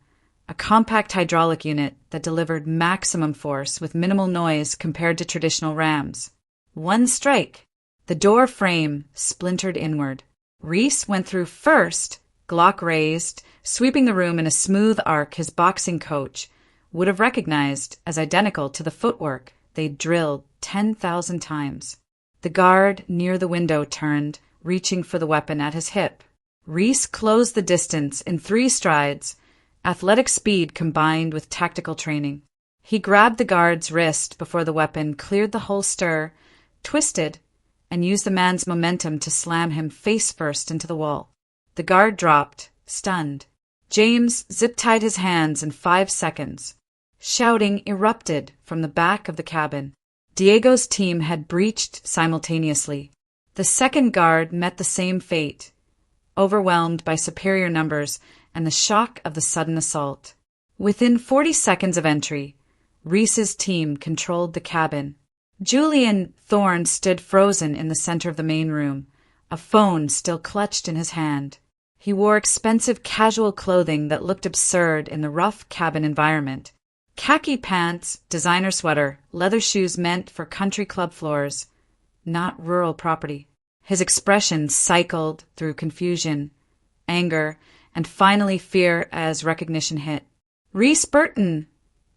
a compact hydraulic unit that delivered maximum force with minimal noise compared to traditional rams. 1 strike. The door frame splintered inward. Reese went through first, Glock raised, sweeping the room in a smooth arc his boxing coach would have recognized as identical to the footwork they'd drilled 10,000 times. The guard near the window turned, reaching for the weapon at his hip. Reese closed the distance in 3 strides, athletic speed combined with tactical training. He grabbed the guard's wrist before the weapon cleared the holster, twisted, and used the man's momentum to slam him face first into the wall. The guard dropped, stunned. James zip-tied his hands in 5 seconds. Shouting erupted from the back of the cabin. Diego's team had breached simultaneously. The second guard met the same fate, overwhelmed by superior numbers and the shock of the sudden assault. Within 40 seconds of entry, Reese's team controlled the cabin. Julian Thorne stood frozen in the center of the main room, a phone still clutched in his hand. He wore expensive casual clothing that looked absurd in the rough cabin environment. Khaki pants, designer sweater, leather shoes meant for country club floors, not rural property. His expression cycled through confusion, anger, and finally fear as recognition hit. "Reese Burton,"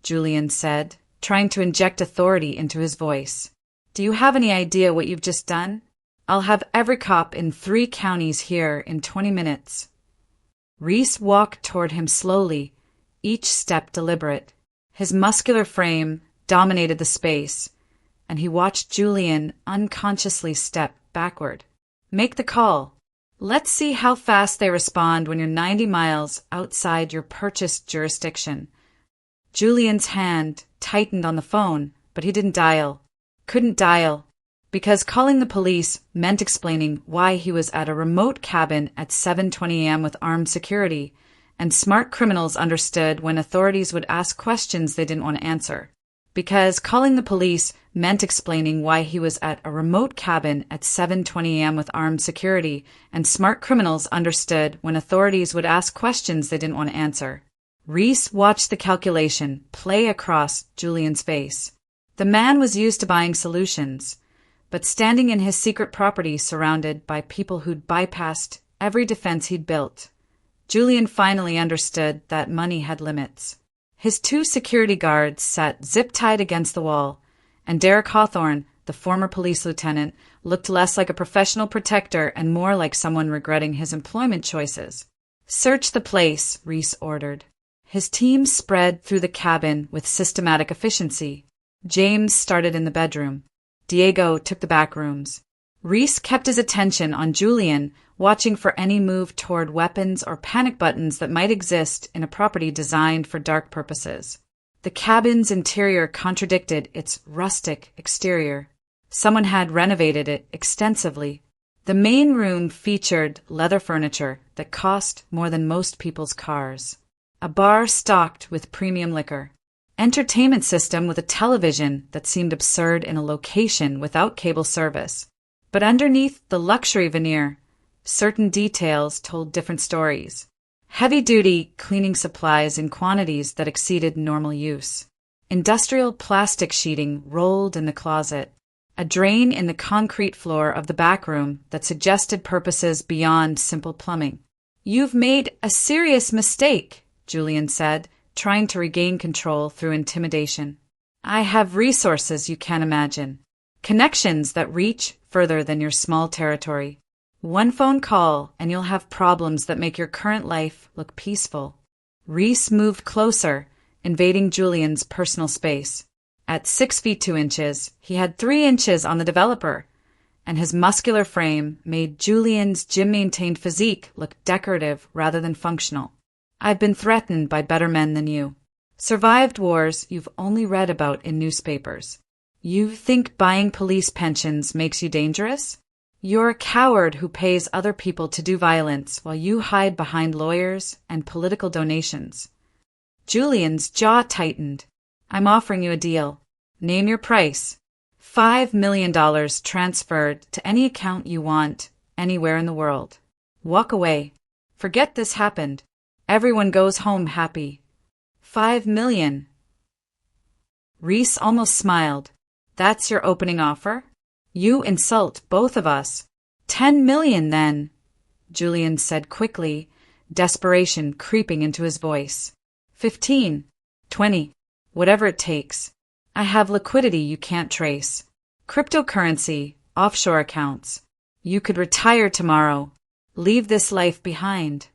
Julian said, trying to inject authority into his voice. "Do you have any idea what you've just done? I'll have every cop in 3 counties here in 20 minutes. Reese walked toward him slowly, each step deliberate. His muscular frame dominated the space, and he watched Julian unconsciously step backward. "Make the call. Let's see how fast they respond when you're 90 miles outside your purchased jurisdiction." Julian's hand tightened on the phone, but he didn't dial. Couldn't dial, because calling the police meant explaining why he was at a remote cabin at 7:20 a.m. with armed security, and smart criminals understood when authorities would ask questions they didn't want to answer. Because calling the police meant explaining why he was at a remote cabin at 7:20 a.m. with armed security, and smart criminals understood when authorities would ask questions they didn't want to answer. Reese watched the calculation play across Julian's face. The man was used to buying solutions, but standing in his secret property surrounded by people who'd bypassed every defense he'd built, Julian finally understood that money had limits. His 2 security guards sat zip-tied against the wall, and Derek Hawthorne, the former police lieutenant, looked less like a professional protector and more like someone regretting his employment choices. "Search the place," Reese ordered. His team spread through the cabin with systematic efficiency. James started in the bedroom. Diego took the back rooms. Reese kept his attention on Julian, watching for any move toward weapons or panic buttons that might exist in a property designed for dark purposes. The cabin's interior contradicted its rustic exterior. Someone had renovated it extensively. The main room featured leather furniture that cost more than most people's cars. A bar stocked with premium liquor. Entertainment system with a television that seemed absurd in a location without cable service. But underneath the luxury veneer, certain details told different stories. Heavy-duty cleaning supplies in quantities that exceeded normal use. Industrial plastic sheeting rolled in the closet. A drain in the concrete floor of the back room that suggested purposes beyond simple plumbing. "You've made a serious mistake," Julian said, trying to regain control through intimidation. "I have resources you can't imagine. Connections that reach further than your small territory. One phone call and you'll have problems that make your current life look peaceful." Reese moved closer, invading Julian's personal space. At 6 feet 2 inches, he had 3 inches on the developer, and his muscular frame made Julian's gym-maintained physique look decorative rather than functional. "I've been threatened by better men than you. Survived wars you've only read about in newspapers. You think buying police pensions makes you dangerous? You're a coward who pays other people to do violence while you hide behind lawyers and political donations." Julian's jaw tightened. "I'm offering you a deal. Name your price. $5 million transferred to any account you want, anywhere in the world. Walk away. Forget this happened. Everyone goes home happy. $5 million. Reese almost smiled. "That's your opening offer? You insult both of us. $10 million, then," Julian said quickly, desperation creeping into his voice. 15, 20, whatever it takes. I have liquidity you can't trace. Cryptocurrency, offshore accounts. You could retire tomorrow. Leave this life behind."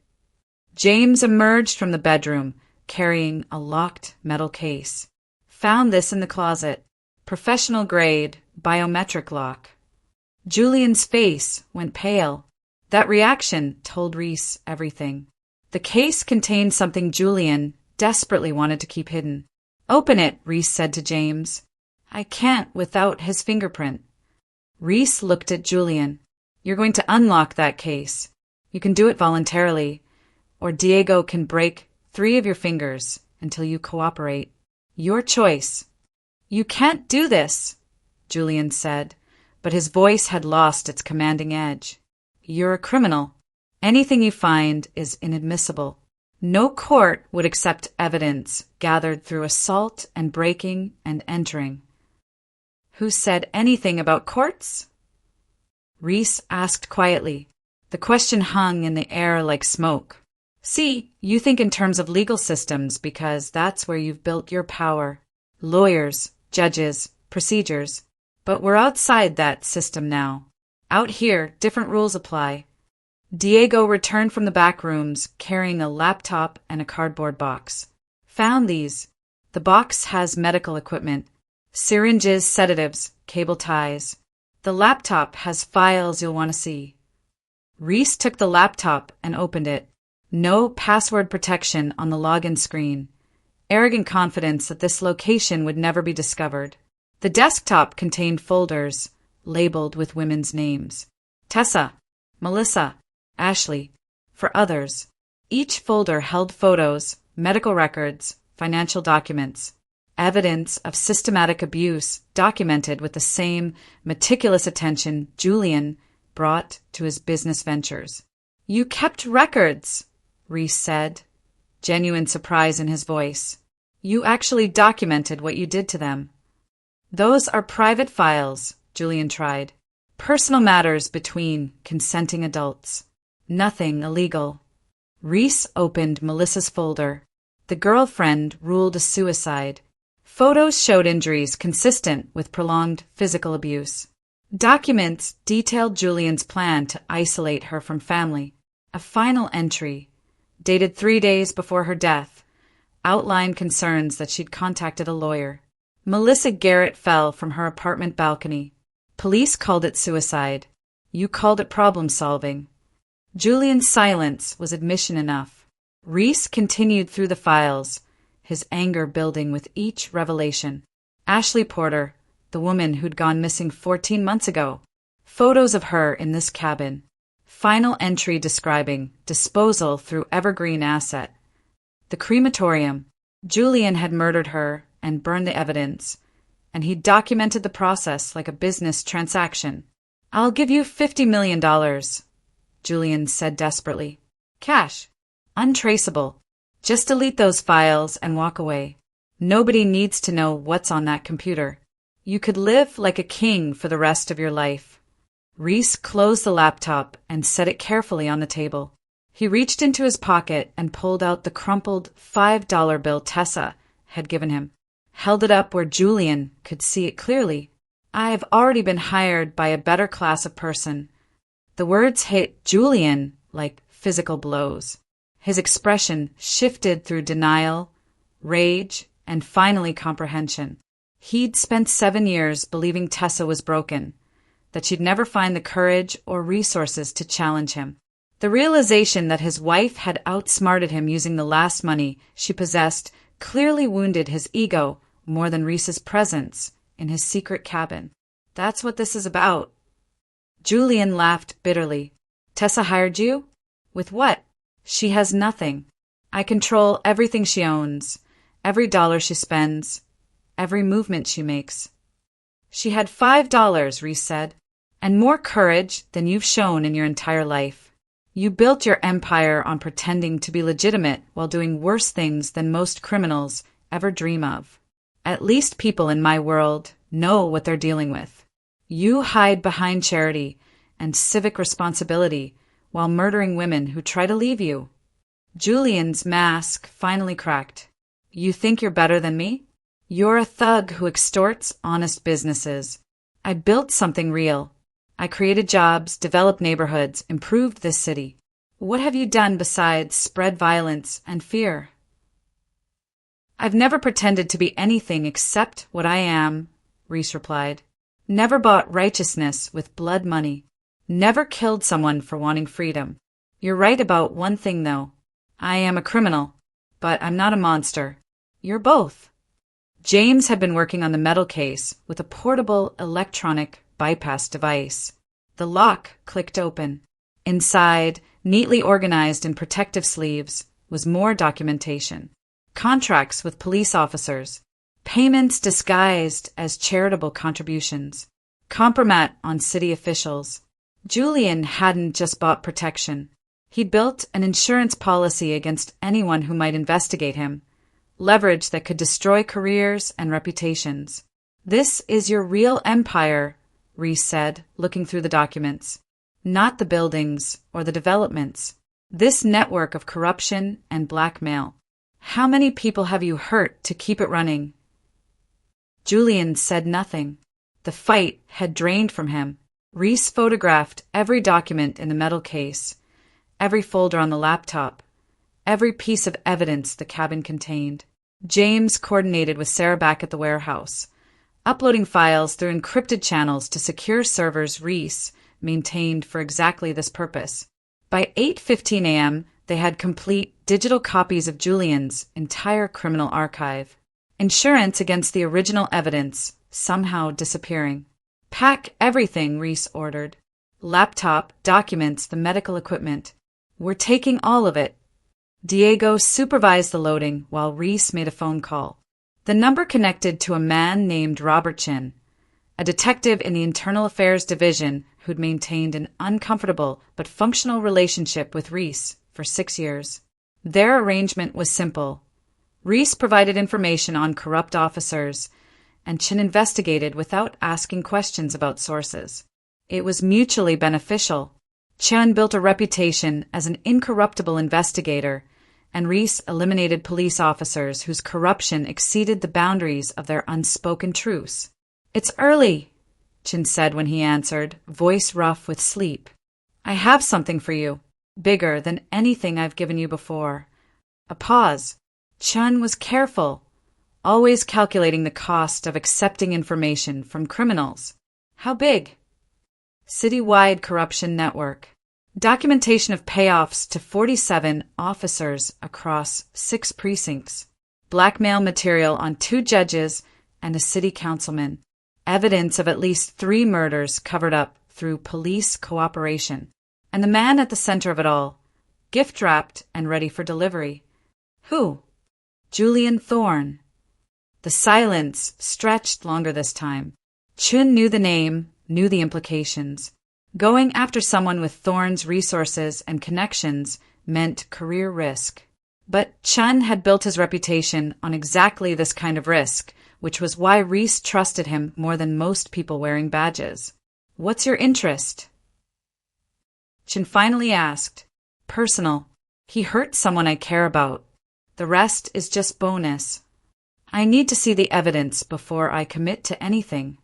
James emerged from the bedroom, carrying a locked metal case. "Found this in the closet. Professional grade, biometric lock." Julian's face went pale. That reaction told Reese everything. The case contained something Julian desperately wanted to keep hidden. "Open it," Reese said to James. "I can't without his fingerprint." Reese looked at Julian. "You're going to unlock that case. You can do it voluntarily, or Diego can break 3 of your fingers until you cooperate. Your choice." "You can't do this," Julian said, but his voice had lost its commanding edge. "You're a criminal. Anything you find is inadmissible. No court would accept evidence gathered through assault and breaking and entering." "Who said anything about courts?" Reese asked quietly. The question hung in the air like smoke. "See, you think in terms of legal systems because that's where you've built your power. Lawyers, judges, procedures. But we're outside that system now. Out here, different rules apply." Diego returned from the back rooms, carrying a laptop and a cardboard box. "Found these. The box has medical equipment. Syringes, sedatives, cable ties. The laptop has files you'll want to see." Reese took the laptop and opened it. No password protection on the login screen. Arrogant confidence that this location would never be discovered. The desktop contained folders labeled with women's names. Tessa, Melissa, Ashley. For others. Each folder held photos, medical records, financial documents. Evidence of systematic abuse documented with the same meticulous attention Julian brought to his business ventures. "You kept records," Reese said, genuine surprise in his voice. "You actually documented what you did to them." "Those are private files," Julian tried. "Personal matters between consenting adults. Nothing illegal." Reese opened Melissa's folder. The girlfriend ruled a suicide. Photos showed injuries consistent with prolonged physical abuse. Documents detailed Julian's plan to isolate her from family. A final entry, dated 3 days before her death, outlined concerns that she'd contacted a lawyer. Melissa Garrett fell from her apartment balcony. Police called it suicide. You called it problem-solving. Julian's silence was admission enough. Reese continued through the files, his anger building with each revelation. Ashley Porter, the woman who'd gone missing 14 months ago. Photos of her in this cabin. Final entry describing disposal through Evergreen Asset. The crematorium. Julian had murdered her and burned the evidence, and he documented the process like a business transaction. "I'll give you $50 million, Julian said desperately. "Cash. Untraceable. Just delete those files and walk away. Nobody needs to know what's on that computer. You could live like a king for the rest of your life." Reese closed the laptop and set it carefully on the table. He reached into his pocket and pulled out the crumpled $5 bill Tessa had given him, held it up where Julian could see it clearly. "I've already been hired by a better class of person." The words hit Julian like physical blows. His expression shifted through denial, rage, and finally comprehension. He'd spent 7 years believing Tessa was broken, that she'd never find the courage or resources to challenge him. The realization that his wife had outsmarted him using the last money she possessed clearly wounded his ego more than Reese's presence in his secret cabin. "That's what this is about." Julian laughed bitterly. "Tessa hired you? With what? She has nothing. I control everything she owns, every dollar she spends, every movement she makes." "She had $5, Reese said, "and more courage than you've shown in your entire life. You built your empire on pretending to be legitimate while doing worse things than most criminals ever dream of. At least people in my world know what they're dealing with. You hide behind charity and civic responsibility while murdering women who try to leave you." Julian's mask finally cracked. "You think you're better than me? You're a thug who extorts honest businesses. I built something real. I created jobs, developed neighborhoods, improved this city. What have you done besides spread violence and fear?" "I've never pretended to be anything except what I am," Reese replied. "Never bought righteousness with blood money. Never killed someone for wanting freedom. You're right about one thing, though. I am a criminal, but I'm not a monster. You're both." James had been working on the metal case with a portable electronic bypass device. The lock clicked open. Inside, neatly organized in protective sleeves, was more documentation. Contracts with police officers. Payments disguised as charitable contributions. Compromat on city officials. Julian hadn't just bought protection. He'd built an insurance policy against anyone who might investigate him. Leverage that could destroy careers and reputations. "This is your real empire," Reese said, looking through the documents. "Not the buildings or the developments. This network of corruption and blackmail. How many people have you hurt to keep it running?" Julian said nothing. The fight had drained from him. Reese photographed every document in the metal case, every folder on the laptop, every piece of evidence the cabin contained. James coordinated with Sarah back at the warehouse, uploading files through encrypted channels to secure servers Reese maintained for exactly this purpose. By 8:15 a.m., they had complete digital copies of Julian's entire criminal archive. Insurance against the original evidence somehow disappearing. "Pack everything," Reese ordered. "Laptop, documents, the medical equipment. We're taking all of it." Diego supervised the loading while Reese made a phone call. The number connected to a man named Robertson, a detective in the Internal Affairs Division who'd maintained an uncomfortable but functional relationship with Reese for 6 years. Their arrangement was simple. Reese provided information on corrupt officers, and Chin investigated without asking questions about sources. It was mutually beneficial. Chen built a reputation as an incorruptible investigator, and Reese eliminated police officers whose corruption exceeded the boundaries of their unspoken truce. "It's early," Chin said when he answered, voice rough with sleep. "I have something for you, bigger than anything I've given you before." A pause. Chun was careful, always calculating the cost of accepting information from criminals. "How big?" "Citywide corruption network. Documentation of payoffs to 47 officers across 6 precincts. Blackmail material on 2 judges and a city councilman. Evidence of at least 3 murders covered up through police cooperation. And the man at the center of it all, gift-wrapped and ready for delivery. Who? Julian Thorne. The silence stretched longer this time. Chun knew the name, knew the implications. Going after someone with Thorne's resources and connections meant career risk. But Chun had built his reputation on exactly this kind of risk, which was why Reese trusted him more than most people wearing badges. What's your interest? Chun finally asked. Personal. He hurt someone I care about. The rest is just bonus. I need to see the evidence before I commit to anything.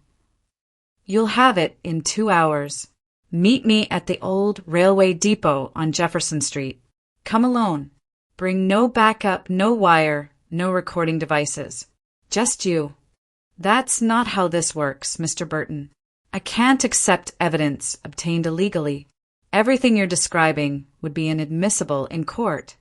You'll have it in 2 hours. Meet me at the old railway depot on Jefferson Street. Come alone. Bring no backup, no wire, no recording devices. Just you. That's not how this works, Mr. Burton. I can't accept evidence obtained illegally. Everything you're describing would be inadmissible in court.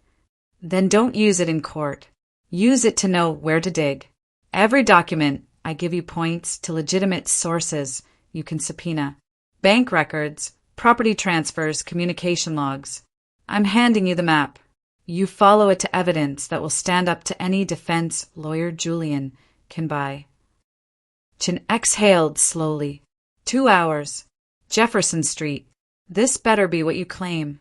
Then don't use it in court. Use it to know where to dig. Every document, I give you points to legitimate sources you can subpoena. Bank records, property transfers, communication logs. I'm handing you the map. You follow it to evidence that will stand up to any defense lawyer Julian can buy. Chin exhaled slowly. 2 hours. Jefferson Street. This better be what you claim.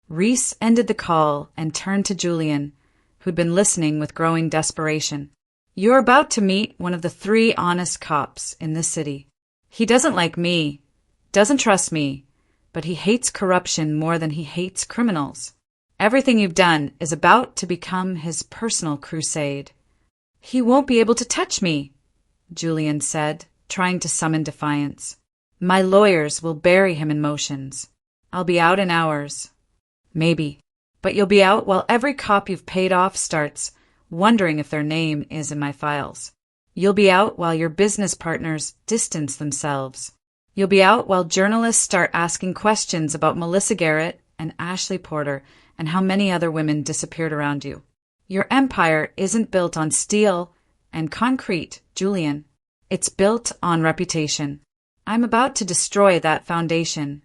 Reese ended the call and turned to Julian, who'd been listening with growing desperation. You're about to meet one of the 3 honest cops in this city. He doesn't like me, doesn't trust me, but he hates corruption more than he hates criminals. Everything you've done is about to become his personal crusade. He won't be able to touch me, Julian said, trying to summon defiance. My lawyers will bury him in motions. I'll be out in hours. Maybe. But you'll be out while every cop you've paid off starts wondering if their name is in my files. You'll be out while your business partners distance themselves. You'll be out while journalists start asking questions about Melissa Garrett and Ashley Porter and how many other women disappeared around you. Your empire isn't built on steel and concrete, Julian. It's built on reputation. I'm about to destroy that foundation.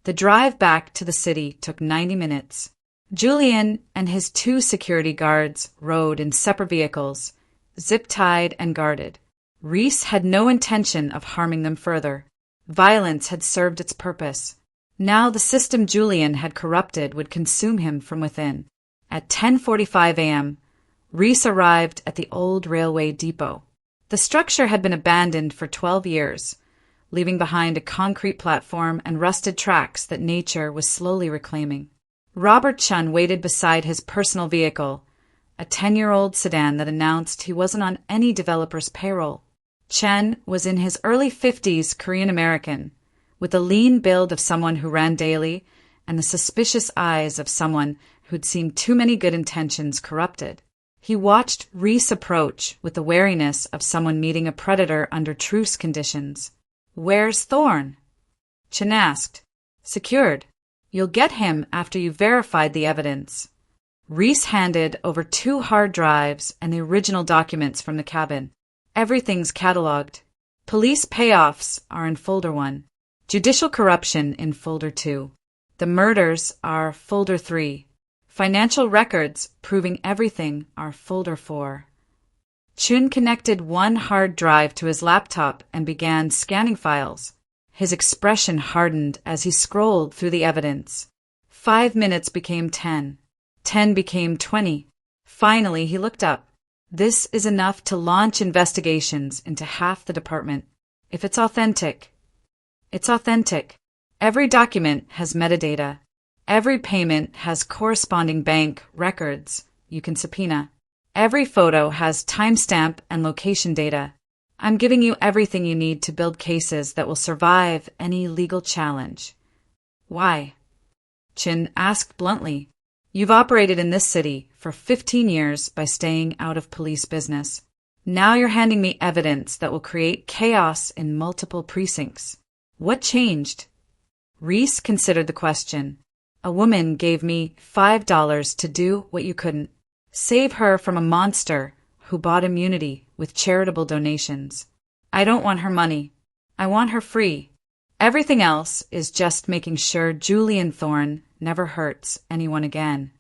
The drive back to the city took 90 minutes. Julian and his 2 security guards rode in separate vehicles, zip-tied and guarded. Reese had no intention of harming them further. Violence had served its purpose. Now the system Julian had corrupted would consume him from within. At 10:45 a.m., Reese arrived at the old railway depot. The structure had been abandoned for 12 years, leaving behind a concrete platform and rusted tracks that nature was slowly reclaiming. Robert Chun waited beside his personal vehicle, a 10-year-old sedan that announced he wasn't on any developer's payroll. Chen was in his early 50s, Korean-American, with the lean build of someone who ran daily and the suspicious eyes of someone who'd seen too many good intentions corrupted. He watched Reese approach with the wariness of someone meeting a predator under truce conditions. Where's Thorne? Chen asked. Secured. You'll get him after you've verified the evidence. Reese handed over 2 hard drives and the original documents from the cabin. Everything's cataloged. Police payoffs are in folder 1. Judicial corruption in folder 2. The murders are folder 3. Financial records proving everything are folder 4. Chun connected one hard drive to his laptop and began scanning files. His expression hardened as he scrolled through the evidence. 5 minutes became 10. 10 became 20. Finally, he looked up. This is enough to launch investigations into half the department. If it's authentic. It's authentic. Every document has metadata. Every payment has corresponding bank records you can subpoena. Every photo has timestamp and location data. I'm giving you everything you need to build cases that will survive any legal challenge. Why? Chin asked bluntly. You've operated in this city for 15 years by staying out of police business. Now you're handing me evidence that will create chaos in multiple precincts. What changed? Reese considered the question. A woman gave me $5 to do what you couldn't. Save her from a monster who bought immunity with charitable donations. I don't want her money. I want her free. Everything else is just making sure Julian Thorne never hurts anyone again.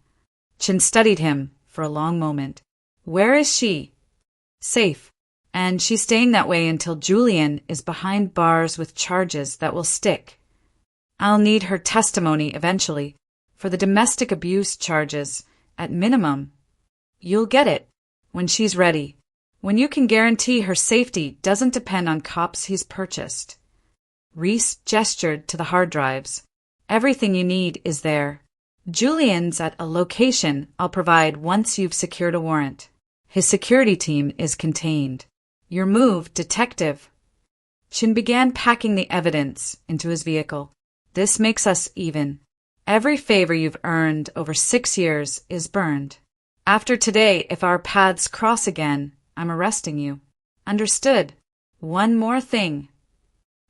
Chin studied him for a long moment. Where is she? Safe. And she's staying that way until Julian is behind bars with charges that will stick. I'll need her testimony eventually, for the domestic abuse charges, at minimum. You'll get it, when she's ready, when you can guarantee her safety doesn't depend on cops he's purchased. Reese gestured to the hard drives. Everything you need is there. Julian's at a location I'll provide once you've secured a warrant. His security team is contained. Your move, detective. Chin began packing the evidence into his vehicle. This makes us even. Every favor you've earned over 6 years is burned. After today, if our paths cross again, I'm arresting you. Understood. One more thing.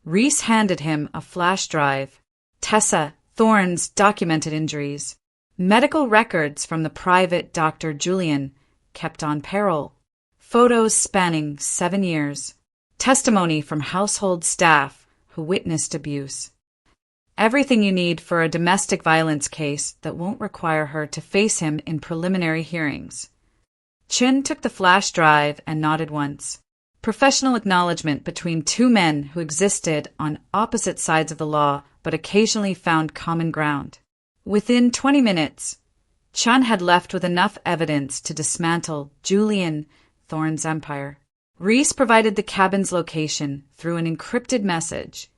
Reese handed him a flash drive. Tessa Thorne's documented injuries. Medical records from the private Dr. Julian kept on parole. Photos spanning 7 years. Testimony from household staff who witnessed abuse. Everything you need for a domestic violence case that won't require her to face him in preliminary hearings. Chin took the flash drive and nodded once. Professional acknowledgement between two men who existed on opposite sides of the law but occasionally found common ground. Within 20 minutes, Chun had left with enough evidence to dismantle Julian Thorne's empire. Reese provided the cabin's location through an encrypted message,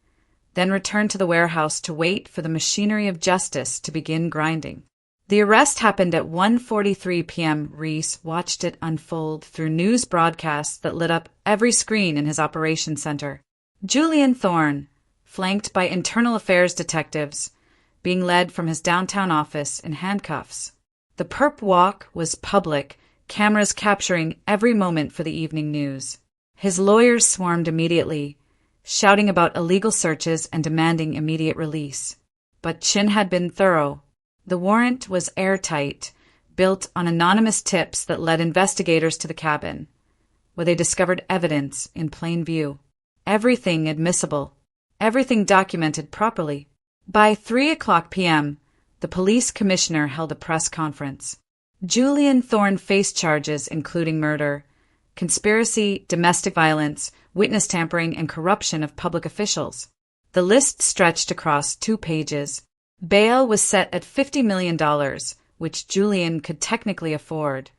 then returned to the warehouse to wait for the machinery of justice to begin grinding. The arrest happened at 1:43 p.m. Reese watched it unfold through news broadcasts that lit up every screen in his operations center. Julian Thorne, flanked by internal affairs detectives, being led from his downtown office in handcuffs. The perp walk was public, cameras capturing every moment for the evening news. His lawyers swarmed immediately, shouting about illegal searches and demanding immediate release. But Chin had been thorough. The warrant was airtight, built on anonymous tips that led investigators to the cabin, where they discovered evidence in plain view. Everything admissible, everything documented properly. By 3:00 p.m., the police commissioner held a press conference. Julian Thorne faced charges including murder, conspiracy, domestic violence, witness tampering, and corruption of public officials. The list stretched across 2 pages. Bail was set at $50 million, which Julian could technically afford,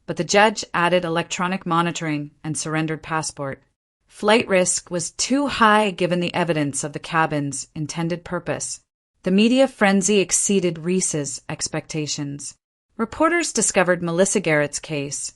but the judge added electronic monitoring and surrendered passport. Flight risk was too high given the evidence of the cabin's intended purpose. The media frenzy exceeded Reese's expectations. Reporters discovered Melissa Garrett's case,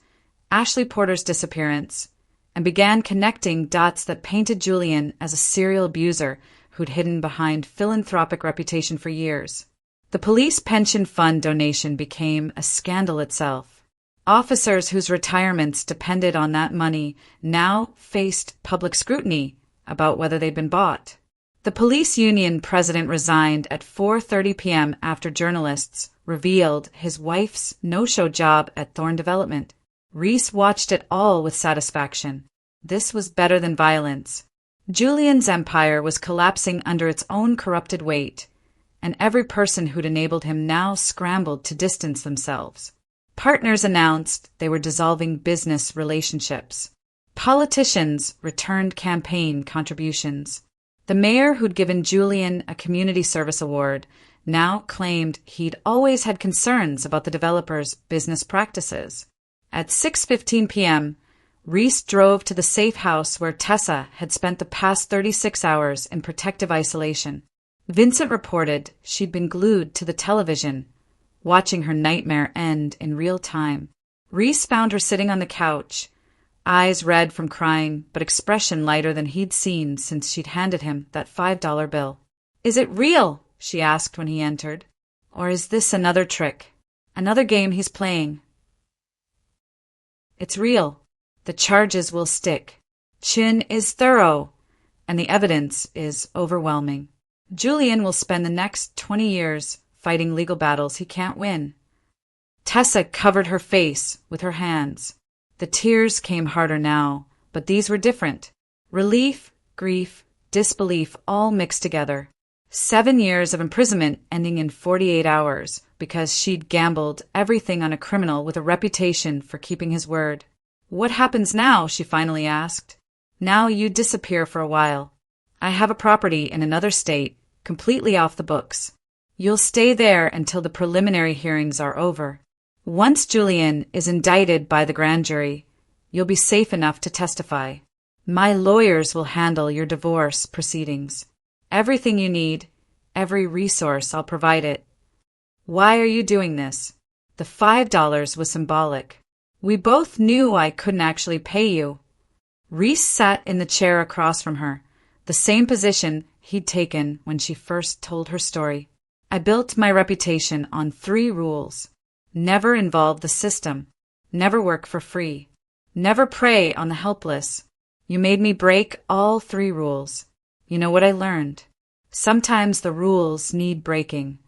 Ashley Porter's disappearance, and began connecting dots that painted Julian as a serial abuser who'd hidden behind philanthropic reputation for years. The police pension fund donation became a scandal itself. Officers whose retirements depended on that money now faced public scrutiny about whether they'd been bought. The police union president resigned at 4:30 p.m. after journalists revealed his wife's no-show job at Thorne Development. Reese watched it all with satisfaction. This was better than violence. Julian's empire was collapsing under its own corrupted weight, and every person who'd enabled him now scrambled to distance themselves. Partners announced they were dissolving business relationships. Politicians returned campaign contributions. The mayor who'd given Julian a community service award now claimed he'd always had concerns about the developer's business practices. At 6:15 p.m., Reese drove to the safe house where Tessa had spent the past 36 hours in protective isolation. Vincent reported she'd been glued to the television, watching her nightmare end in real time. Reese found her sitting on the couch, eyes red from crying, but expression lighter than he'd seen since she'd handed him that $5 bill. "Is it real?" she asked when he entered. "Or is this another trick? Another game he's playing?" "It's real. The charges will stick. Chin is thorough, and the evidence is overwhelming. Julian will spend the next 20 years fighting legal battles he can't win." Tessa covered her face with her hands. The tears came harder now, but these were different. Relief, grief, disbelief all mixed together. 7 years of imprisonment ending in 48 hours because she'd gambled everything on a criminal with a reputation for keeping his word. "What happens now?" she finally asked. "Now you disappear for a while. I have a property in another state, completely off the books. You'll stay there until the preliminary hearings are over. Once Julian is indicted by the grand jury, you'll be safe enough to testify. My lawyers will handle your divorce proceedings. Everything you need, every resource, I'll provide it." "Why are you doing this?" The $5 was symbolic. "We both knew I couldn't actually pay you." Reese sat in the chair across from her, the same position he'd taken when she first told her story. "I built my reputation on 3 rules. Never involve the system. Never work for free. Never prey on the helpless. You made me break all 3 rules. You know what I learned? Sometimes the rules need breaking."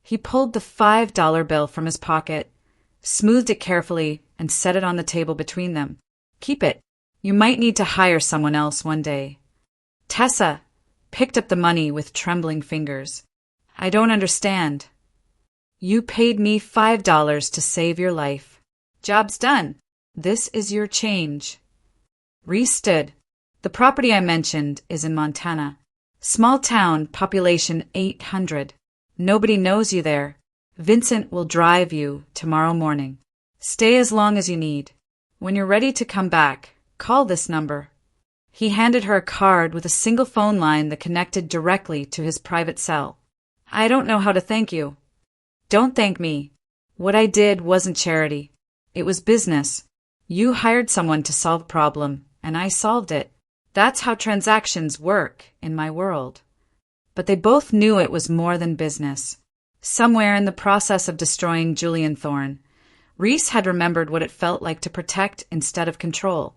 He pulled the $5 bill from his pocket, smoothed it carefully, and set it on the table between them. "Keep it. You might need to hire someone else one day." Tessa picked up the money with trembling fingers. "I don't understand." "You paid me $5 to save your life. Job's done. This is your change." Reese stood. "The property I mentioned is in Montana. Small town, population 800. Nobody knows you there. Vincent will drive you tomorrow morning. Stay as long as you need. When you're ready to come back, call this number." He handed her a card with a single phone line that connected directly to his private cell. "I don't know how to thank you." "Don't thank me. What I did wasn't charity. It was business. You hired someone to solve a problem, and I solved it. That's how transactions work in my world." But they both knew it was more than business. Somewhere in the process of destroying Julian Thorne, Reese had remembered what it felt like to protect instead of control,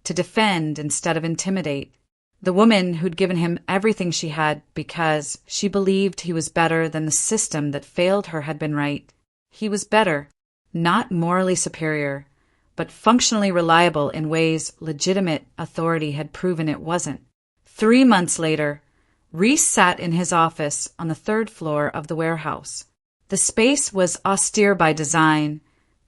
to defend instead of intimidate. The woman who'd given him everything she had because she believed he was better than the system that failed her had been right. He was better, not morally superior, but functionally reliable in ways legitimate authority had proven it wasn't. 3 months later, Reese sat in his office on the 3rd floor of the warehouse. The space was austere by design,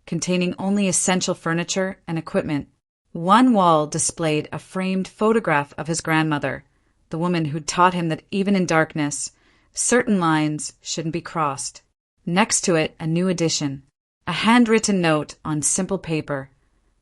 containing only essential furniture and equipment. One wall displayed a framed photograph of his grandmother, the woman who'd taught him that even in darkness, certain lines shouldn't be crossed. Next to it, a new addition, a handwritten note on simple paper,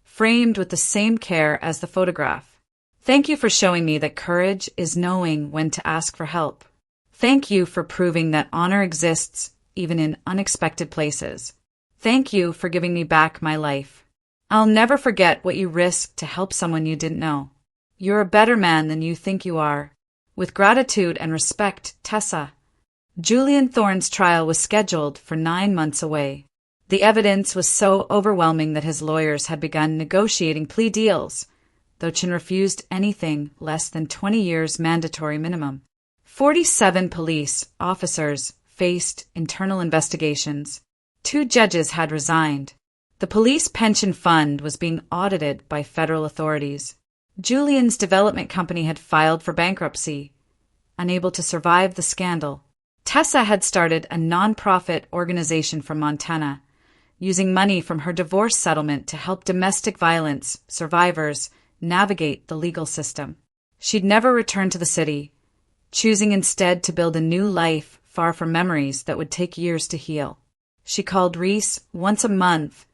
framed with the same care as the photograph. "Thank you for showing me that courage is knowing when to ask for help. Thank you for proving that honor exists even in unexpected places. Thank you for giving me back my life. I'll never forget what you risked to help someone you didn't know. You're a better man than you think you are. With gratitude and respect, Tessa." Julian Thorne's trial was scheduled for 9 months away. The evidence was so overwhelming that his lawyers had begun negotiating plea deals, though Chin refused anything less than 20 years mandatory minimum. 47 police officers faced internal investigations. 2 judges had resigned. The police pension fund was being audited by federal authorities. Julian's development company had filed for bankruptcy, unable to survive the scandal. Tessa had started a non-profit organization from Montana, using money from her divorce settlement to help domestic violence survivors navigate the legal system. She'd never returned to the city, choosing instead to build a new life far from memories that would take years to heal. She called Reese once a month,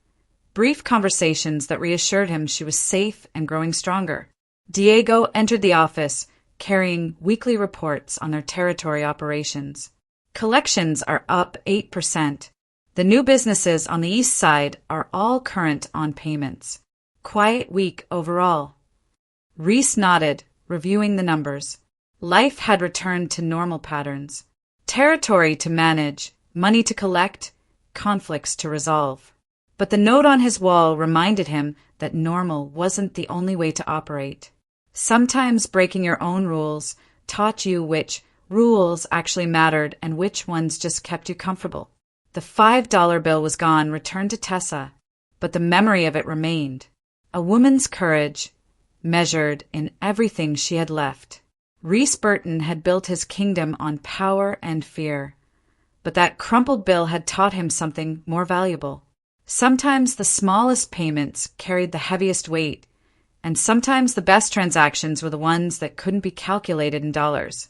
brief conversations that reassured him she was safe and growing stronger. Diego entered the office, carrying weekly reports on their territory operations. Collections are up 8%. The new businesses on the east side are all current on payments. Quiet week overall. Reese nodded, reviewing the numbers. Life had returned to normal patterns. Territory to manage, money to collect, conflicts to resolve. But the note on his wall reminded him that normal wasn't the only way to operate. Sometimes breaking your own rules taught you which rules actually mattered and which ones just kept you comfortable. The $5 bill was gone, returned to Tessa, but the memory of it remained. A woman's courage, measured in everything she had left. Reese Burton had built his kingdom on power and fear. But that crumpled bill had taught him something more valuable. Sometimes the smallest payments carried the heaviest weight, and sometimes the best transactions were the ones that couldn't be calculated in dollars.